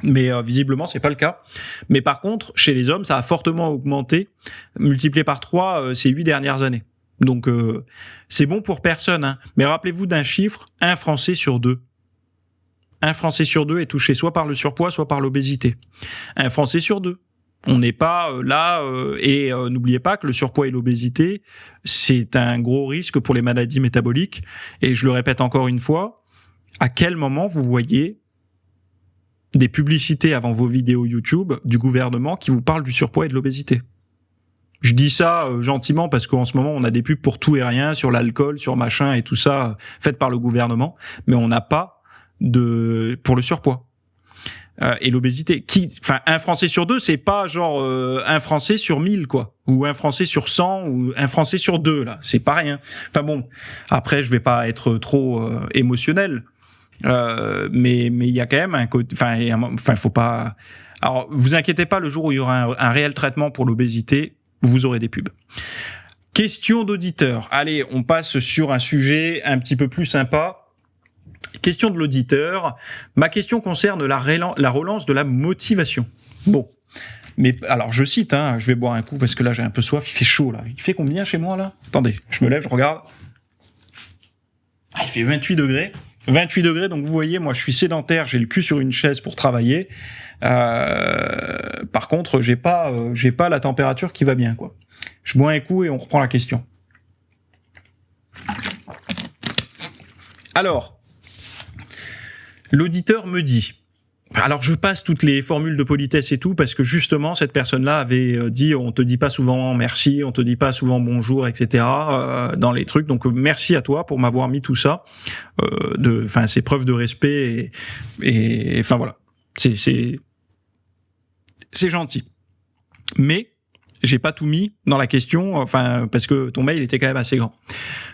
Mais visiblement, c'est pas le cas. Mais par contre, chez les hommes, ça a fortement augmenté, multiplié par 3 ces 8 dernières années. Donc, c'est bon pour personne. Hein. Mais rappelez-vous d'un chiffre, 1 Français sur 2. 1 Français sur 2 est touché soit par le surpoids, soit par l'obésité. 1 Français sur 2. On n'est pas là, et n'oubliez pas que le surpoids et l'obésité, c'est un gros risque pour les maladies métaboliques. Et je le répète encore une fois, à quel moment vous voyez des publicités avant vos vidéos YouTube du gouvernement qui vous parlent du surpoids et de l'obésité? Je dis ça gentiment parce qu'en ce moment, on a des pubs pour tout et rien, sur l'alcool, sur machin et tout ça, faites par le gouvernement, mais on n'a pas pour le surpoids. Et l'obésité. Enfin, 1 Français sur 2, c'est pas genre 1 Français sur 1000, quoi. Ou 1 Français sur 100, ou 1 Français sur 2, là. C'est pas rien. Enfin bon, après, je vais pas être trop émotionnel. Mais il y a quand même un côté, enfin faut pas. Alors vous inquiétez pas, le jour où il y aura un réel traitement pour l'obésité, vous aurez des pubs. Question d'auditeur. Allez, on passe sur un sujet un petit peu plus sympa. Question de l'auditeur. Ma question concerne la relance de la motivation. Bon, mais alors je cite, je vais boire un coup parce que là j'ai un peu soif. Il fait chaud là. Il fait combien chez moi là ? Attendez, je me lève, je regarde. Il fait 28 degrés. 28 degrés, donc vous voyez, moi je suis sédentaire, j'ai le cul sur une chaise pour travailler. Par contre, j'ai pas la température qui va bien, quoi. Je bois un coup et on reprend la question. Alors, l'auditeur me dit. Alors je passe toutes les formules de politesse et tout parce que justement cette personne-là avait dit on te dit pas souvent merci, on te dit pas souvent bonjour, etc. Dans les trucs. Donc merci à toi pour m'avoir mis tout ça. C'est preuve de respect et enfin voilà. C'est gentil. Mais j'ai pas tout mis dans la question, parce que ton mail était quand même assez grand.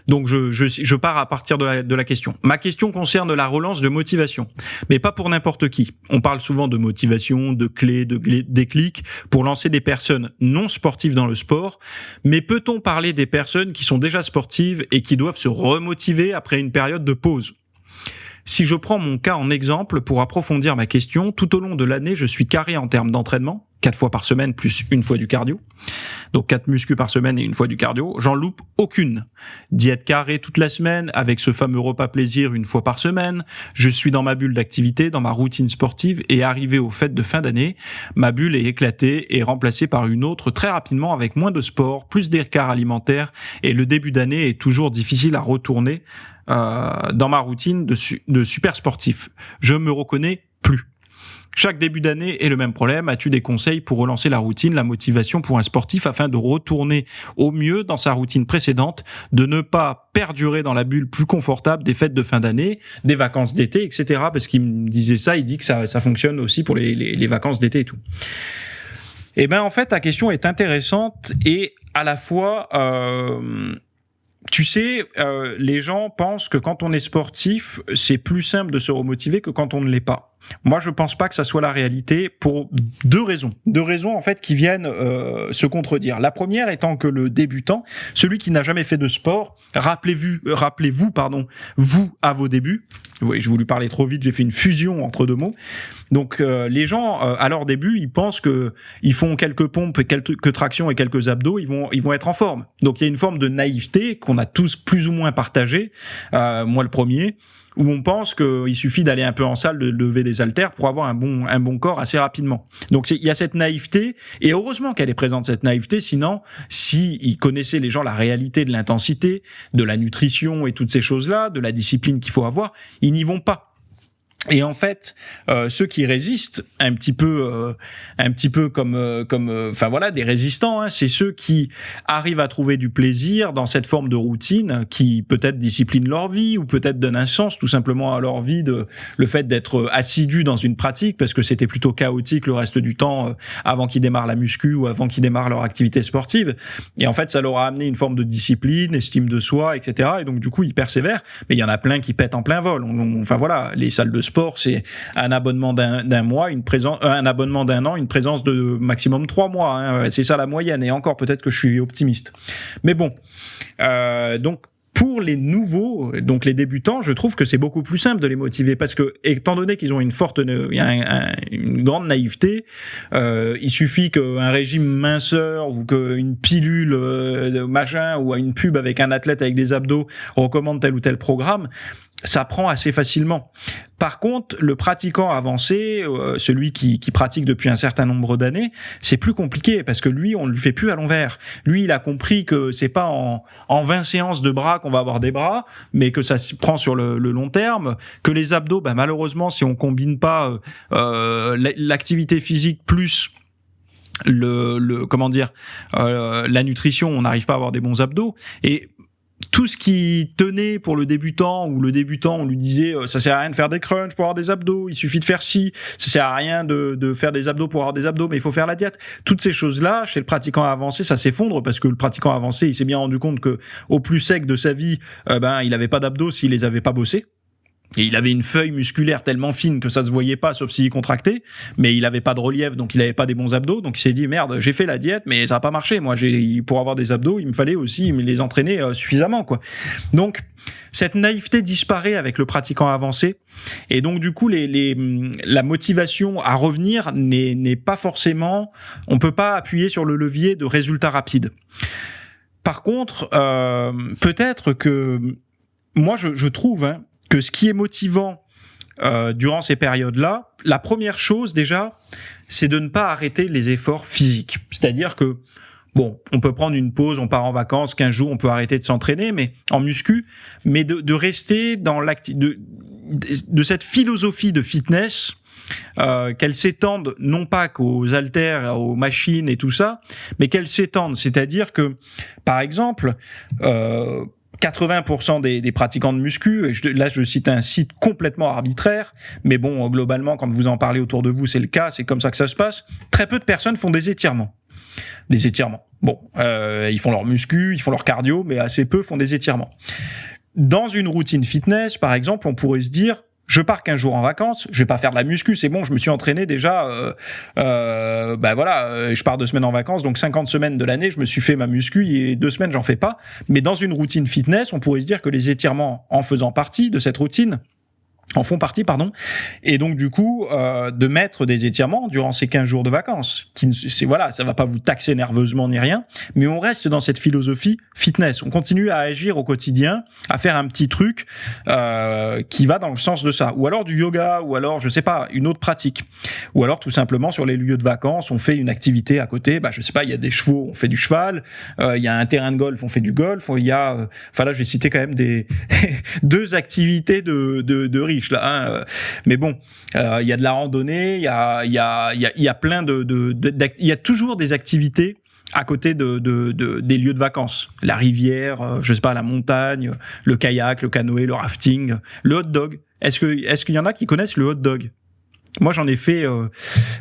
Donc je pars à partir de la question. Ma question concerne la relance de motivation, mais pas pour n'importe qui. On parle souvent de motivation, de clés, de déclics pour lancer des personnes non sportives dans le sport, mais peut-on parler des personnes qui sont déjà sportives et qui doivent se remotiver après une période de pause ? Si je prends mon cas en exemple pour approfondir ma question, tout au long de l'année, je suis carré en termes d'entraînement, 4 fois par semaine plus 1 fois du cardio. Donc 4 muscu par semaine et 1 fois du cardio. J'en loupe aucune. Diète carrée toute la semaine avec ce fameux repas plaisir 1 fois par semaine. Je suis dans ma bulle d'activité, dans ma routine sportive et arrivé aux fêtes de fin d'année, ma bulle est éclatée et remplacée par une autre très rapidement avec moins de sport, plus d'écart alimentaire et le début d'année est toujours difficile à retourner dans ma routine de super sportif. Je me reconnais plus. Chaque début d'année est le même problème. As-tu des conseils pour relancer la routine, la motivation pour un sportif afin de retourner au mieux dans sa routine précédente, de ne pas perdurer dans la bulle plus confortable des fêtes de fin d'année, des vacances d'été, etc. Parce qu'il me disait ça, il dit que ça fonctionne aussi pour les vacances d'été et tout. Eh ben en fait, ta question est intéressante et à la fois... Tu sais, les gens pensent que quand on est sportif, c'est plus simple de se remotiver que quand on ne l'est pas. Moi, je pense pas que ça soit la réalité pour deux raisons. Deux raisons, en fait, qui viennent se contredire. La première étant que le débutant, celui qui n'a jamais fait de sport, rappelez-vous, vous, à vos débuts. Oui, j'ai voulu parler trop vite, j'ai fait une fusion entre deux mots. Donc, les gens, à leur début, ils pensent que ils font quelques pompes, quelques tractions et quelques abdos, ils vont être en forme. Donc, il y a une forme de naïveté qu'on a tous plus ou moins partagée, moi le premier, où on pense qu'il suffit d'aller un peu en salle, de lever des haltères pour avoir un bon corps assez rapidement. Donc il y a cette naïveté, et heureusement qu'elle est présente, cette naïveté, sinon, s'ils connaissaient les gens la réalité de l'intensité, de la nutrition et toutes ces choses-là, de la discipline qu'il faut avoir, ils n'y vont pas. Et en fait, ceux qui résistent un petit peu comme enfin voilà, des résistants, hein, c'est ceux qui arrivent à trouver du plaisir dans cette forme de routine qui peut-être discipline leur vie ou peut-être donne un sens tout simplement à leur vie, le fait d'être assidu dans une pratique parce que c'était plutôt chaotique le reste du temps avant qu'ils démarrent la muscu ou avant qu'ils démarrent leur activité sportive. Et en fait, ça leur a amené une forme de discipline, estime de soi, etc. Et donc du coup, ils persévèrent. Mais il y en a plein qui pètent en plein vol. Enfin voilà, les salles de sport, c'est un abonnement d'un mois, un abonnement d'un an, une présence de maximum 3 mois. Hein. C'est ça la moyenne. Et encore, peut-être que je suis optimiste. Mais bon, donc pour les nouveaux, donc les débutants, je trouve que c'est beaucoup plus simple de les motiver parce que, étant donné qu'ils ont une grande naïveté, il suffit qu'un régime minceur ou qu'une pilule machin ou une pub avec un athlète avec des abdos recommande tel ou tel programme, ça prend assez facilement. Par contre, le pratiquant avancé, celui qui pratique depuis un certain nombre d'années, c'est plus compliqué parce que lui, on ne lui fait plus à l'envers. Lui, il a compris que c'est pas en 20 séances de bras qu'on va avoir des bras, mais que ça se prend sur le long terme, que les abdos, malheureusement, si on combine pas l'activité physique plus la nutrition, on n'arrive pas à avoir des bons abdos. Et tout ce qui tenait pour le débutant, ou le débutant, on lui disait ça sert à rien de faire des crunchs pour avoir des abdos, il suffit de faire ci, ça sert à rien de faire des abdos pour avoir des abdos, mais il faut faire la diète. Toutes ces choses-là, chez le pratiquant avancé, ça s'effondre parce que le pratiquant avancé, il s'est bien rendu compte que au plus sec de sa vie, il avait pas d'abdos s'il les avait pas bossés. Et il avait une feuille musculaire tellement fine que ça se voyait pas, sauf s'il contractait, mais il avait pas de relief, donc il avait pas des bons abdos, donc il s'est dit merde, j'ai fait la diète, mais ça a pas marché. Moi, pour avoir des abdos, il me fallait aussi les entraîner suffisamment, quoi. Donc cette naïveté disparaît avec le pratiquant avancé, et donc du coup la motivation à revenir n'est pas forcément, on peut pas appuyer sur le levier de résultats rapides. Par contre, peut-être que moi je trouve que ce qui est motivant durant ces périodes-là, la première chose déjà, c'est de ne pas arrêter les efforts physiques. C'est-à-dire que, bon, on peut prendre une pause, on part en vacances, 15 jours, on peut arrêter de s'entraîner, mais en muscu, mais de rester dans de cette philosophie de fitness, qu'elle s'étende non pas qu'aux haltères, aux machines et tout ça, mais qu'elle s'étende. C'est-à-dire que, par exemple, 80% des pratiquants de muscu, là je cite un site complètement arbitraire, mais bon, globalement, quand vous en parlez autour de vous, c'est le cas, c'est comme ça que ça se passe. Très peu de personnes font des étirements. Bon, ils font leur muscu, ils font leur cardio, mais assez peu font des étirements. Dans une routine fitness, par exemple, on pourrait se dire, je pars 15 jours en vacances, je vais pas faire de la muscu, c'est bon, je me suis entraîné déjà, je pars 2 semaines en vacances, donc 50 semaines de l'année, je me suis fait ma muscu et 2 semaines, j'en fais pas. Mais dans une routine fitness, on pourrait se dire que les étirements en faisant partie de cette routine, en font partie, et donc du coup de mettre des étirements durant ces 15 jours de vacances, ça va pas vous taxer nerveusement ni rien, mais on reste dans cette philosophie fitness, on continue à agir au quotidien, à faire un petit truc qui va dans le sens de ça, ou alors du yoga, ou alors je sais pas, une autre pratique, ou alors tout simplement sur les lieux de vacances, on fait une activité à côté, je sais pas, il y a des chevaux, on fait du cheval, il y a un terrain de golf, on fait du golf, il y a, là j'ai cité quand même des 2 activités de riches. triche là, hein. Mais bon, il y a de la randonnée, il y a plein il y a toujours des activités à côté des lieux de vacances. La rivière, je sais pas, la montagne, le kayak, le canoë, le rafting, le hot dog. Est-ce qu'il y en a qui connaissent le hot dog? Moi, j'en ai fait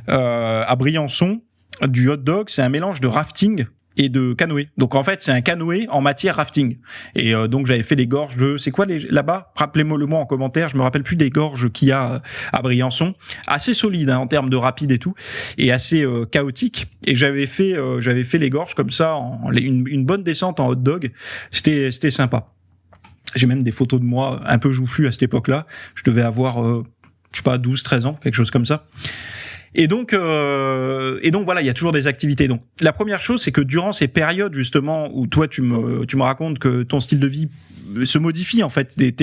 à Briançon. Du hot dog, c'est un mélange de rafting et de canoë. Donc en fait, c'est un canoë en matière rafting. Et donc j'avais fait les gorges c'est quoi là-bas? Rappelez-moi le moi en commentaire, je me rappelle plus des gorges qu'il y a à Briançon, assez solides en termes de rapide et tout, et assez chaotique. Et j'avais fait les gorges comme ça, une bonne descente en hot dog. C'était sympa. J'ai même des photos de moi un peu joufflu à cette époque-là. Je devais avoir, je sais pas, 12, 13 ans, quelque chose comme ça. Et donc voilà, il y a toujours des activités. Donc la première chose, c'est que durant ces périodes justement où toi tu me racontes que ton style de vie se modifie en fait, tu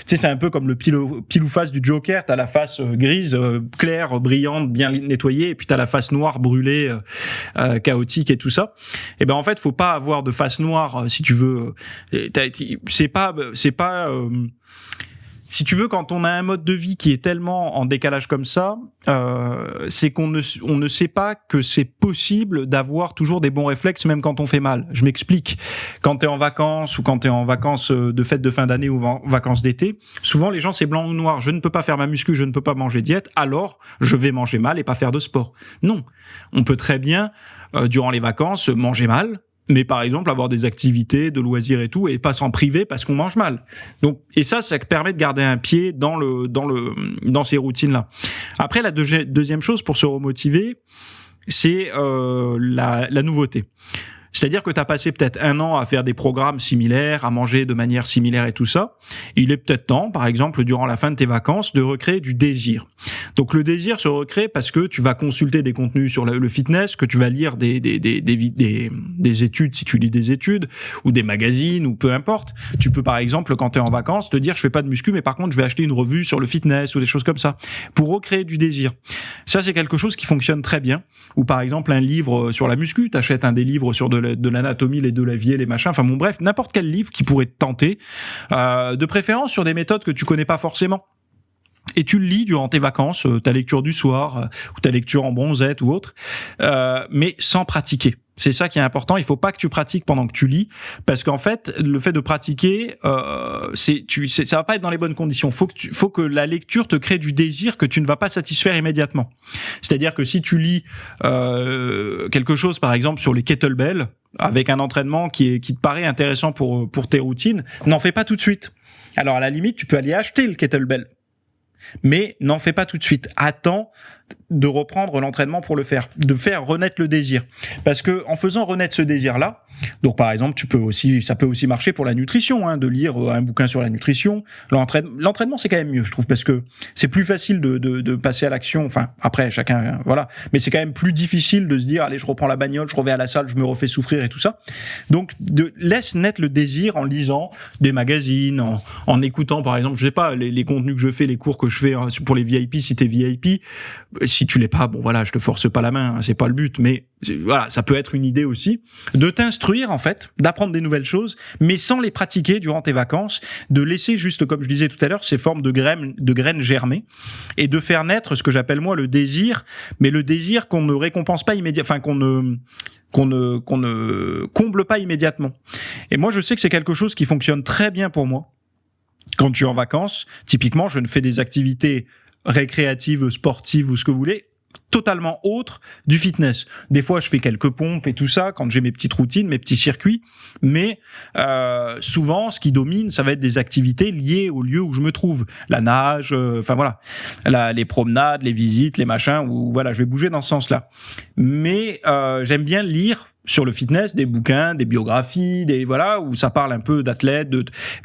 sais, c'est un peu comme le pile ou face du Joker. T'as la face grise, claire, brillante, bien nettoyée, et puis t'as la face noire, brûlée, chaotique et tout ça. Et ben en fait, faut pas avoir de face noire si tu veux. C'est pas si tu veux, quand on a un mode de vie qui est tellement en décalage comme ça, c'est qu'on ne sait pas que c'est possible d'avoir toujours des bons réflexes, même quand on fait mal. Je m'explique. Quand t'es en vacances, ou quand t'es en vacances de fête de fin d'année ou en vacances d'été, souvent les gens, c'est blanc ou noir. Je ne peux pas faire ma muscu, je ne peux pas manger diète, alors je vais manger mal et pas faire de sport. Non. On peut très bien, durant les vacances, manger mal, mais par exemple avoir des activités de loisirs et tout, et pas s'en priver parce qu'on mange mal. Donc, et ça permet de garder un pied dans ces routines-là. Après, la deuxième chose pour se remotiver, c'est la nouveauté. C'est-à-dire que tu as passé peut-être 1 an à faire des programmes similaires, à manger de manière similaire et tout ça. Il est peut-être temps, par exemple, durant la fin de tes vacances, de recréer du désir. Donc le désir se recrée parce que tu vas consulter des contenus sur le fitness, que tu vas lire des études, si tu lis des études, ou des magazines, ou peu importe. Tu peux, par exemple, quand tu es en vacances, te dire je fais pas de muscu, mais par contre je vais acheter une revue sur le fitness ou des choses comme ça, pour recréer du désir. Ça, c'est quelque chose qui fonctionne très bien. Ou par exemple un livre sur la muscu, t'achètes des livres sur de l'anatomie, les Delavier, les machins, enfin bon bref, n'importe quel livre qui pourrait te tenter, de préférence sur des méthodes que tu connais pas forcément. Et tu le lis durant tes vacances, ta lecture du soir, ou ta lecture en bronzette ou autre, mais sans pratiquer. C'est ça qui est important. Il faut pas que tu pratiques pendant que tu lis, parce qu'en fait, le fait de pratiquer, ça va pas être dans les bonnes conditions. Faut que la lecture te crée du désir que tu ne vas pas satisfaire immédiatement. C'est-à-dire que si tu lis quelque chose, par exemple, sur les kettlebells, avec un entraînement qui te paraît intéressant pour tes routines, n'en fais pas tout de suite. Alors à la limite, tu peux aller acheter le kettlebell, mais n'en fais pas tout de suite. Attends de reprendre l'entraînement pour le faire, de faire renaître le désir. Parce que en faisant renaître ce désir-là, donc par exemple, ça peut aussi marcher pour la nutrition, hein, de lire un bouquin sur la nutrition. L'entraînement, c'est quand même mieux, je trouve, parce que c'est plus facile de passer à l'action. Enfin, après, chacun, voilà. Mais c'est quand même plus difficile de se dire, allez, je reprends la bagnole, je reviens à la salle, je me refais souffrir et tout ça. Donc, laisse naître le désir en lisant des magazines, en écoutant, par exemple, je sais pas, les contenus que je fais, les cours que je fais pour les VIP, si t'es VIP. Si tu l'es pas, bon voilà, je te force pas la main, hein, c'est pas le but, mais voilà, ça peut être une idée aussi de t'instruire en fait, d'apprendre des nouvelles choses, mais sans les pratiquer durant tes vacances, de laisser juste, comme je disais tout à l'heure, ces formes de graines germer et de faire naître ce que j'appelle moi le désir, mais le désir qu'on ne récompense pas immédiatement, enfin qu'on ne comble pas immédiatement. Et moi, je sais que c'est quelque chose qui fonctionne très bien pour moi. Quand je suis en vacances, typiquement, je ne fais des activités récréative, sportive ou ce que vous voulez, totalement autre du fitness. Des fois, je fais quelques pompes et tout ça quand j'ai mes petites routines, mes petits circuits, mais souvent, ce qui domine, ça va être des activités liées au lieu où je me trouve. La nage, enfin voilà, les promenades, les visites, les machins, où voilà, je vais bouger dans ce sens-là. Mais j'aime bien lire sur le fitness, des bouquins, des biographies, où ça parle un peu d'athlètes,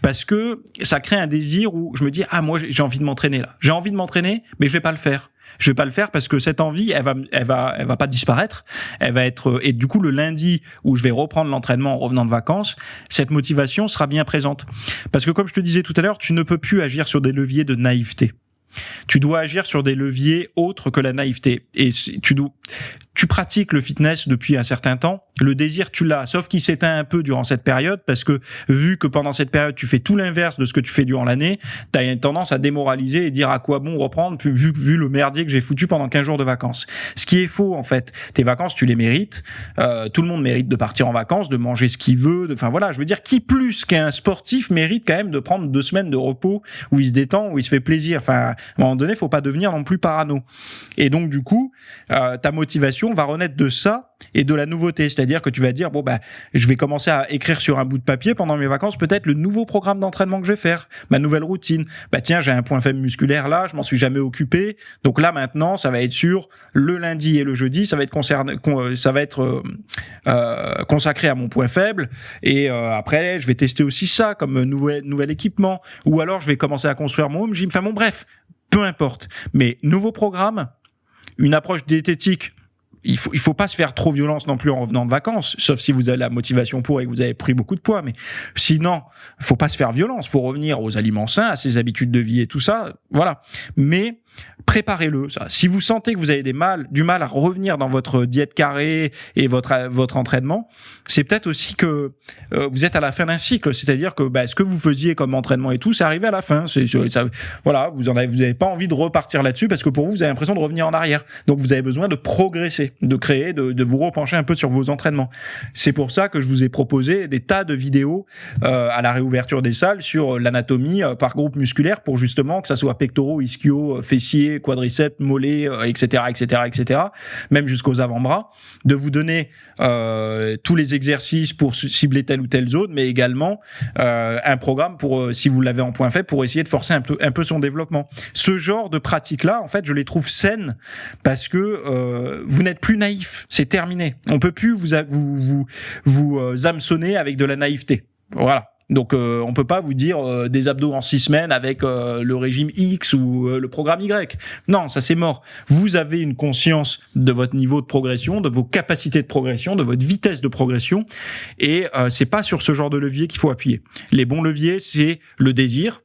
parce que ça crée un désir où je me dis, moi, j'ai envie de m'entraîner là. J'ai envie de m'entraîner, mais je vais pas le faire. Je vais pas le faire parce que cette envie, elle va pas disparaître. Elle va être, et du coup, le lundi où je vais reprendre l'entraînement en revenant de vacances, cette motivation sera bien présente. Parce que comme je te disais tout à l'heure, tu ne peux plus agir sur des leviers de naïveté. Tu dois agir sur des leviers autres que la naïveté. Et tu tu pratiques le fitness depuis un certain temps, le désir tu l'as, sauf qu'il s'éteint un peu durant cette période parce que vu que pendant cette période tu fais tout l'inverse de ce que tu fais durant l'année, tu as une tendance à démoraliser et dire à quoi bon reprendre vu le merdier que j'ai foutu pendant 15 jours de vacances. Ce qui est faux en fait. Tes vacances tu les mérites, tout le monde mérite de partir en vacances, de manger ce qu'il veut, enfin voilà, je veux dire qui plus qu'un sportif mérite quand même de prendre 2 semaines de repos où il se détend, où il se fait plaisir. Enfin à un moment donné, faut pas devenir non plus parano. Et donc du coup, ta motivation va renaître de ça et de la nouveauté, c'est-à-dire que tu vas dire bon bah je vais commencer à écrire sur un bout de papier pendant mes vacances peut-être le nouveau programme d'entraînement que je vais faire, ma nouvelle routine. Bah tiens, j'ai un point faible musculaire là, je m'en suis jamais occupé. Donc là maintenant, ça va être sur le lundi et le jeudi, ça va être consacré à mon point faible et après je vais tester aussi ça comme nouvel équipement ou alors je vais commencer à construire mon home gym. Enfin bon bref, peu importe. Mais nouveau programme, une approche diététique. Il faut pas se faire trop violence non plus en revenant de vacances, sauf si vous avez la motivation pour et que vous avez pris beaucoup de poids. Mais sinon, faut pas se faire violence. Faut revenir aux aliments sains, à ses habitudes de vie et tout ça. Voilà. Mais préparez-le. Ça. Si vous sentez que vous avez du mal à revenir dans votre diète carrée et votre entraînement, c'est peut-être aussi que vous êtes à la fin d'un cycle. C'est-à-dire que ce que vous faisiez comme entraînement et tout, c'est arrivé à la fin. Voilà, vous avez pas envie de repartir là-dessus parce que pour vous avez l'impression de revenir en arrière. Donc vous avez besoin de progresser, de créer, de vous repencher un peu sur vos entraînements. C'est pour ça que je vous ai proposé des tas de vidéos à la réouverture des salles sur l'anatomie par groupe musculaire pour justement que ça soit pectoraux, ischio, fessiers, quadriceps, mollets, etc., même jusqu'aux avant-bras, de vous donner tous les exercices pour cibler telle ou telle zone, mais également un programme pour, si vous l'avez en point faible, pour essayer de forcer un peu son développement. Ce genre de pratique-là, en fait, je les trouve saines parce que vous n'êtes plus naïf, c'est terminé. On peut plus vous hameçonner avec de la naïveté. Voilà. Donc on peut pas vous dire des abdos en 6 semaines avec le régime X ou le programme Y. Non, ça c'est mort. Vous avez une conscience de votre niveau de progression, de vos capacités de progression, de votre vitesse de progression et c'est pas sur ce genre de levier qu'il faut appuyer. Les bons leviers, c'est le désir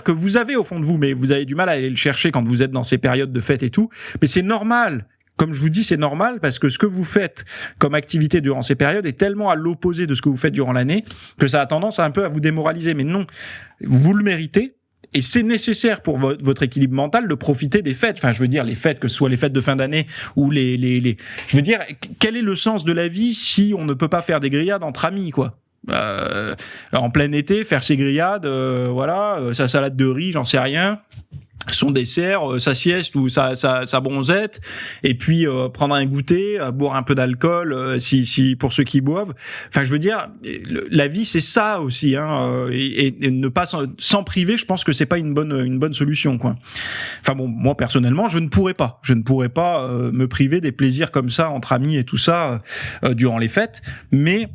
que vous avez au fond de vous, mais vous avez du mal à aller le chercher quand vous êtes dans ces périodes de fête et tout, mais c'est normal. Comme je vous dis, c'est normal parce que ce que vous faites comme activité durant ces périodes est tellement à l'opposé de ce que vous faites durant l'année que ça a tendance un peu à vous démoraliser. Mais non, vous le méritez et c'est nécessaire pour votre équilibre mental de profiter des fêtes. Enfin, je veux dire, les fêtes, que ce soit les fêtes de fin d'année ou je veux dire, quel est le sens de la vie si on ne peut pas faire des grillades entre amis, quoi? En plein été, faire ses grillades, sa salade de riz, j'en sais rien. Son dessert, sa sieste ou sa bronzette, et puis prendre un goûter, boire un peu d'alcool si pour ceux qui boivent. Enfin, je veux dire, la vie c'est ça aussi, hein, et ne pas s'en priver. Je pense que c'est pas une bonne solution, quoi. Enfin bon, moi personnellement, je ne pourrais pas me priver des plaisirs comme ça entre amis et tout ça durant les fêtes, mais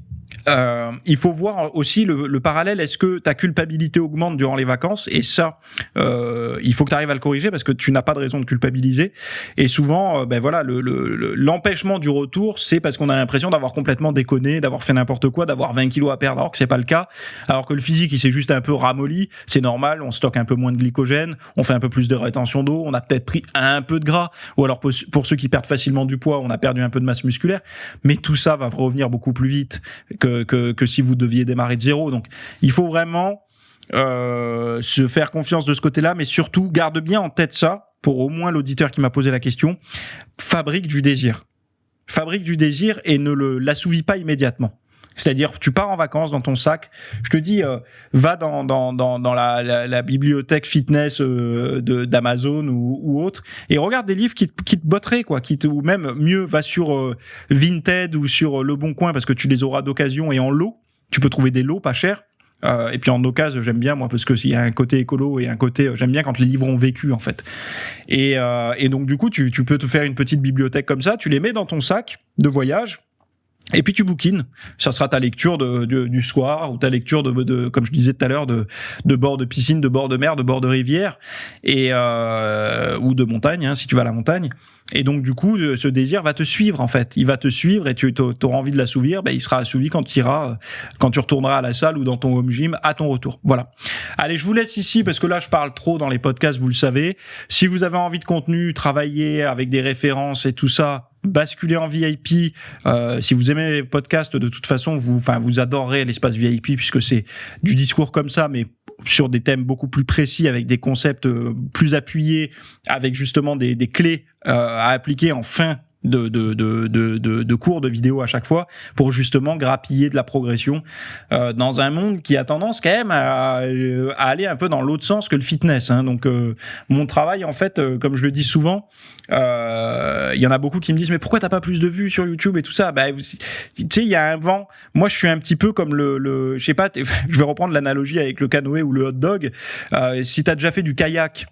il faut voir aussi le parallèle. Est-ce que ta culpabilité augmente durant les vacances? Et ça, il faut que tu arrives à le corriger parce que tu n'as pas de raison de culpabiliser. Et souvent, l'empêchement du retour, c'est parce qu'on a l'impression d'avoir complètement déconné, d'avoir fait n'importe quoi, d'avoir 20 kilos à perdre, alors que c'est pas le cas. Alors que le physique, il s'est juste un peu ramolli. C'est normal, on stocke un peu moins de glycogène, on fait un peu plus de rétention d'eau, on a peut-être pris un peu de gras, ou alors pour ceux qui perdent facilement du poids, on a perdu un peu de masse musculaire. Mais tout ça va revenir beaucoup plus vite que si vous deviez démarrer de zéro. Donc il faut vraiment se faire confiance de ce côté-là, mais surtout garde bien en tête ça, pour au moins l'auditeur qui m'a posé la question, fabrique du désir et ne l'assouvis pas immédiatement. C'est-à-dire, tu pars en vacances dans ton sac, je te dis, va dans la bibliothèque fitness d'Amazon ou autre, et regarde des livres qui te botteraient, quoi, ou même mieux, va sur Vinted ou sur Le Bon Coin, parce que tu les auras d'occasion et en lot. Tu peux trouver des lots pas chers. Et puis en occasion, j'aime bien, moi, parce que s'il y a un côté écolo et un côté, j'aime bien quand les livres ont vécu, en fait. Et donc, du coup, tu peux te faire une petite bibliothèque comme ça, tu les mets dans ton sac de voyage. Et puis tu bouquines, ça sera ta lecture du soir ou ta lecture de comme je disais tout à l'heure de bord de piscine, de bord de mer, de bord de rivière et ou de montagne, hein, si tu vas à la montagne. Et donc du coup, ce désir va te suivre en fait. Il va te suivre et tu auras envie de l'assouvir. Il sera assouvi quand tu retourneras à la salle ou dans ton home gym à ton retour. Voilà. Allez, je vous laisse ici parce que là je parle trop dans les podcasts, vous le savez. Si vous avez envie de contenu, travailler avec des références et tout ça, basculer en VIP. Si vous aimez les podcasts, de toute façon, vous adorerez l'espace VIP puisque c'est du discours comme ça, mais sur des thèmes beaucoup plus précis, avec des concepts plus appuyés, avec justement des clés à appliquer en fin de cours de vidéo à chaque fois pour justement grappiller de la progression dans un monde qui a tendance quand même à aller un peu dans l'autre sens que le fitness, hein. Donc mon travail en fait, comme je le dis souvent, il y en a beaucoup qui me disent mais pourquoi t'as pas plus de vues sur YouTube et tout ça. Bah, tu sais, il y a un vent. Moi je suis un petit peu comme le je sais pas, je vais reprendre l'analogie avec le canoë ou le hot dog. Si t'as déjà fait du kayak,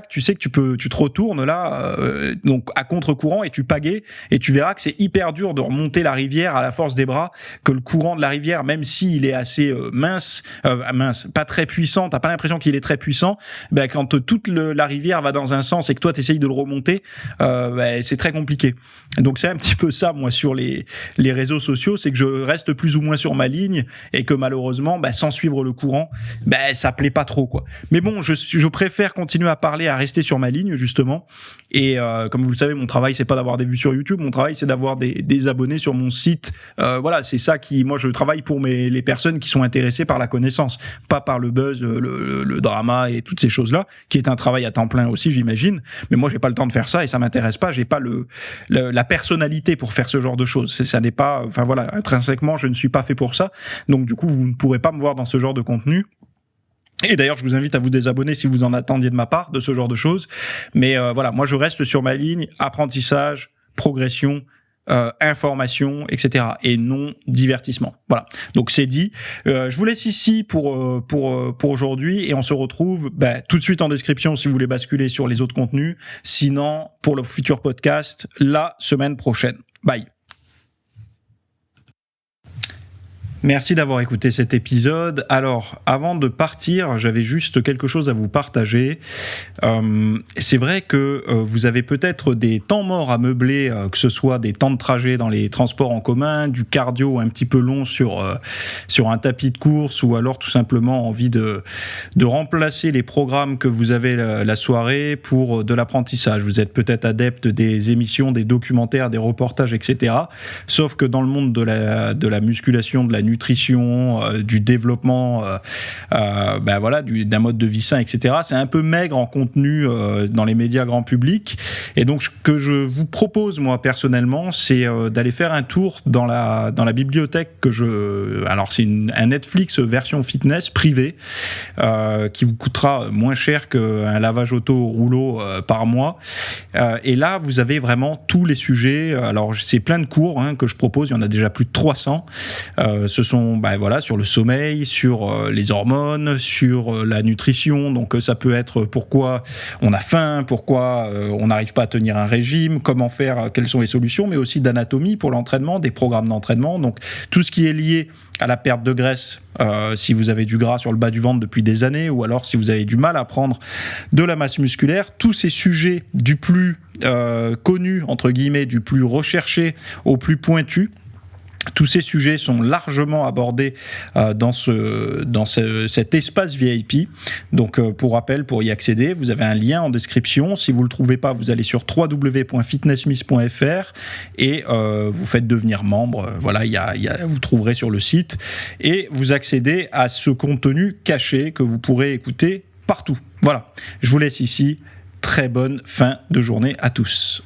tu sais que tu te retournes là, donc à contre-courant, et tu pagaies, et tu verras que c'est hyper dur de remonter la rivière à la force des bras, que le courant de la rivière, même s'il est assez mince, pas très puissant, t'as pas l'impression qu'il est très puissant, ben quand toute la rivière va dans un sens et que toi t'essayes de le remonter, c'est très compliqué. Donc c'est un petit peu ça, moi, sur les réseaux sociaux, c'est que je reste plus ou moins sur ma ligne, et que malheureusement, sans suivre le courant, ça plaît pas trop, quoi. Mais bon, je préfère continuer à parler, à rester sur ma ligne, justement. Et comme vous le savez, mon travail, c'est pas d'avoir des vues sur YouTube, mon travail, c'est d'avoir des abonnés sur mon site. Voilà, c'est ça moi, je travaille pour les personnes qui sont intéressées par la connaissance, pas par le buzz, le drama et toutes ces choses-là, qui est un travail à temps plein aussi, j'imagine. Mais moi, j'ai pas le temps de faire ça et ça m'intéresse pas. J'ai pas la personnalité pour faire ce genre de choses. Ça n'est pas, enfin voilà, intrinsèquement, je ne suis pas fait pour ça. Donc, du coup, vous ne pourrez pas me voir dans ce genre de contenu. Et d'ailleurs, je vous invite à vous désabonner si vous en attendiez de ma part, de ce genre de choses. Mais voilà, moi je reste sur ma ligne apprentissage, progression, information, etc. et non divertissement. Voilà. Donc c'est dit. Je vous laisse ici pour aujourd'hui, et on se retrouve tout de suite en description si vous voulez basculer sur les autres contenus. Sinon, pour le futur podcast, la semaine prochaine. Bye. Merci d'avoir écouté cet épisode. Alors, avant de partir, j'avais juste quelque chose à vous partager. C'est vrai que vous avez peut-être des temps morts à meubler, que ce soit des temps de trajet dans les transports en commun, du cardio un petit peu long sur un tapis de course, ou alors tout simplement envie de remplacer les programmes que vous avez la soirée pour de l'apprentissage. Vous êtes peut-être adepte des émissions, des documentaires, des reportages, etc. Sauf que dans le monde de la musculation, de la nutrition, du développement, d'un mode de vie sain, etc. C'est un peu maigre en contenu dans les médias grand public. Et donc, ce que je vous propose, moi, personnellement, c'est d'aller faire un tour dans la bibliothèque alors, c'est un Netflix version fitness privée qui vous coûtera moins cher qu'un lavage auto rouleau par mois. Et là, vous avez vraiment tous les sujets. Alors, c'est plein de cours que je propose. Il y en a déjà plus de 300. Ce sont sur le sommeil, sur les hormones, sur la nutrition. Donc ça peut être pourquoi on a faim, pourquoi on n'arrive pas à tenir un régime, comment faire, quelles sont les solutions, mais aussi d'anatomie pour l'entraînement, des programmes d'entraînement. Donc tout ce qui est lié à la perte de graisse, si vous avez du gras sur le bas du ventre depuis des années, ou alors si vous avez du mal à prendre de la masse musculaire, tous ces sujets du plus connu, entre guillemets, du plus recherché au plus pointu, tous ces sujets sont largement abordés dans cet espace VIP. Donc, pour rappel, pour y accéder, vous avez un lien en description. Si vous ne le trouvez pas, vous allez sur www.fitnessmiss.fr et vous faites devenir membre. Voilà, vous trouverez sur le site. Et vous accédez à ce contenu caché que vous pourrez écouter partout. Voilà, je vous laisse ici. Très bonne fin de journée à tous.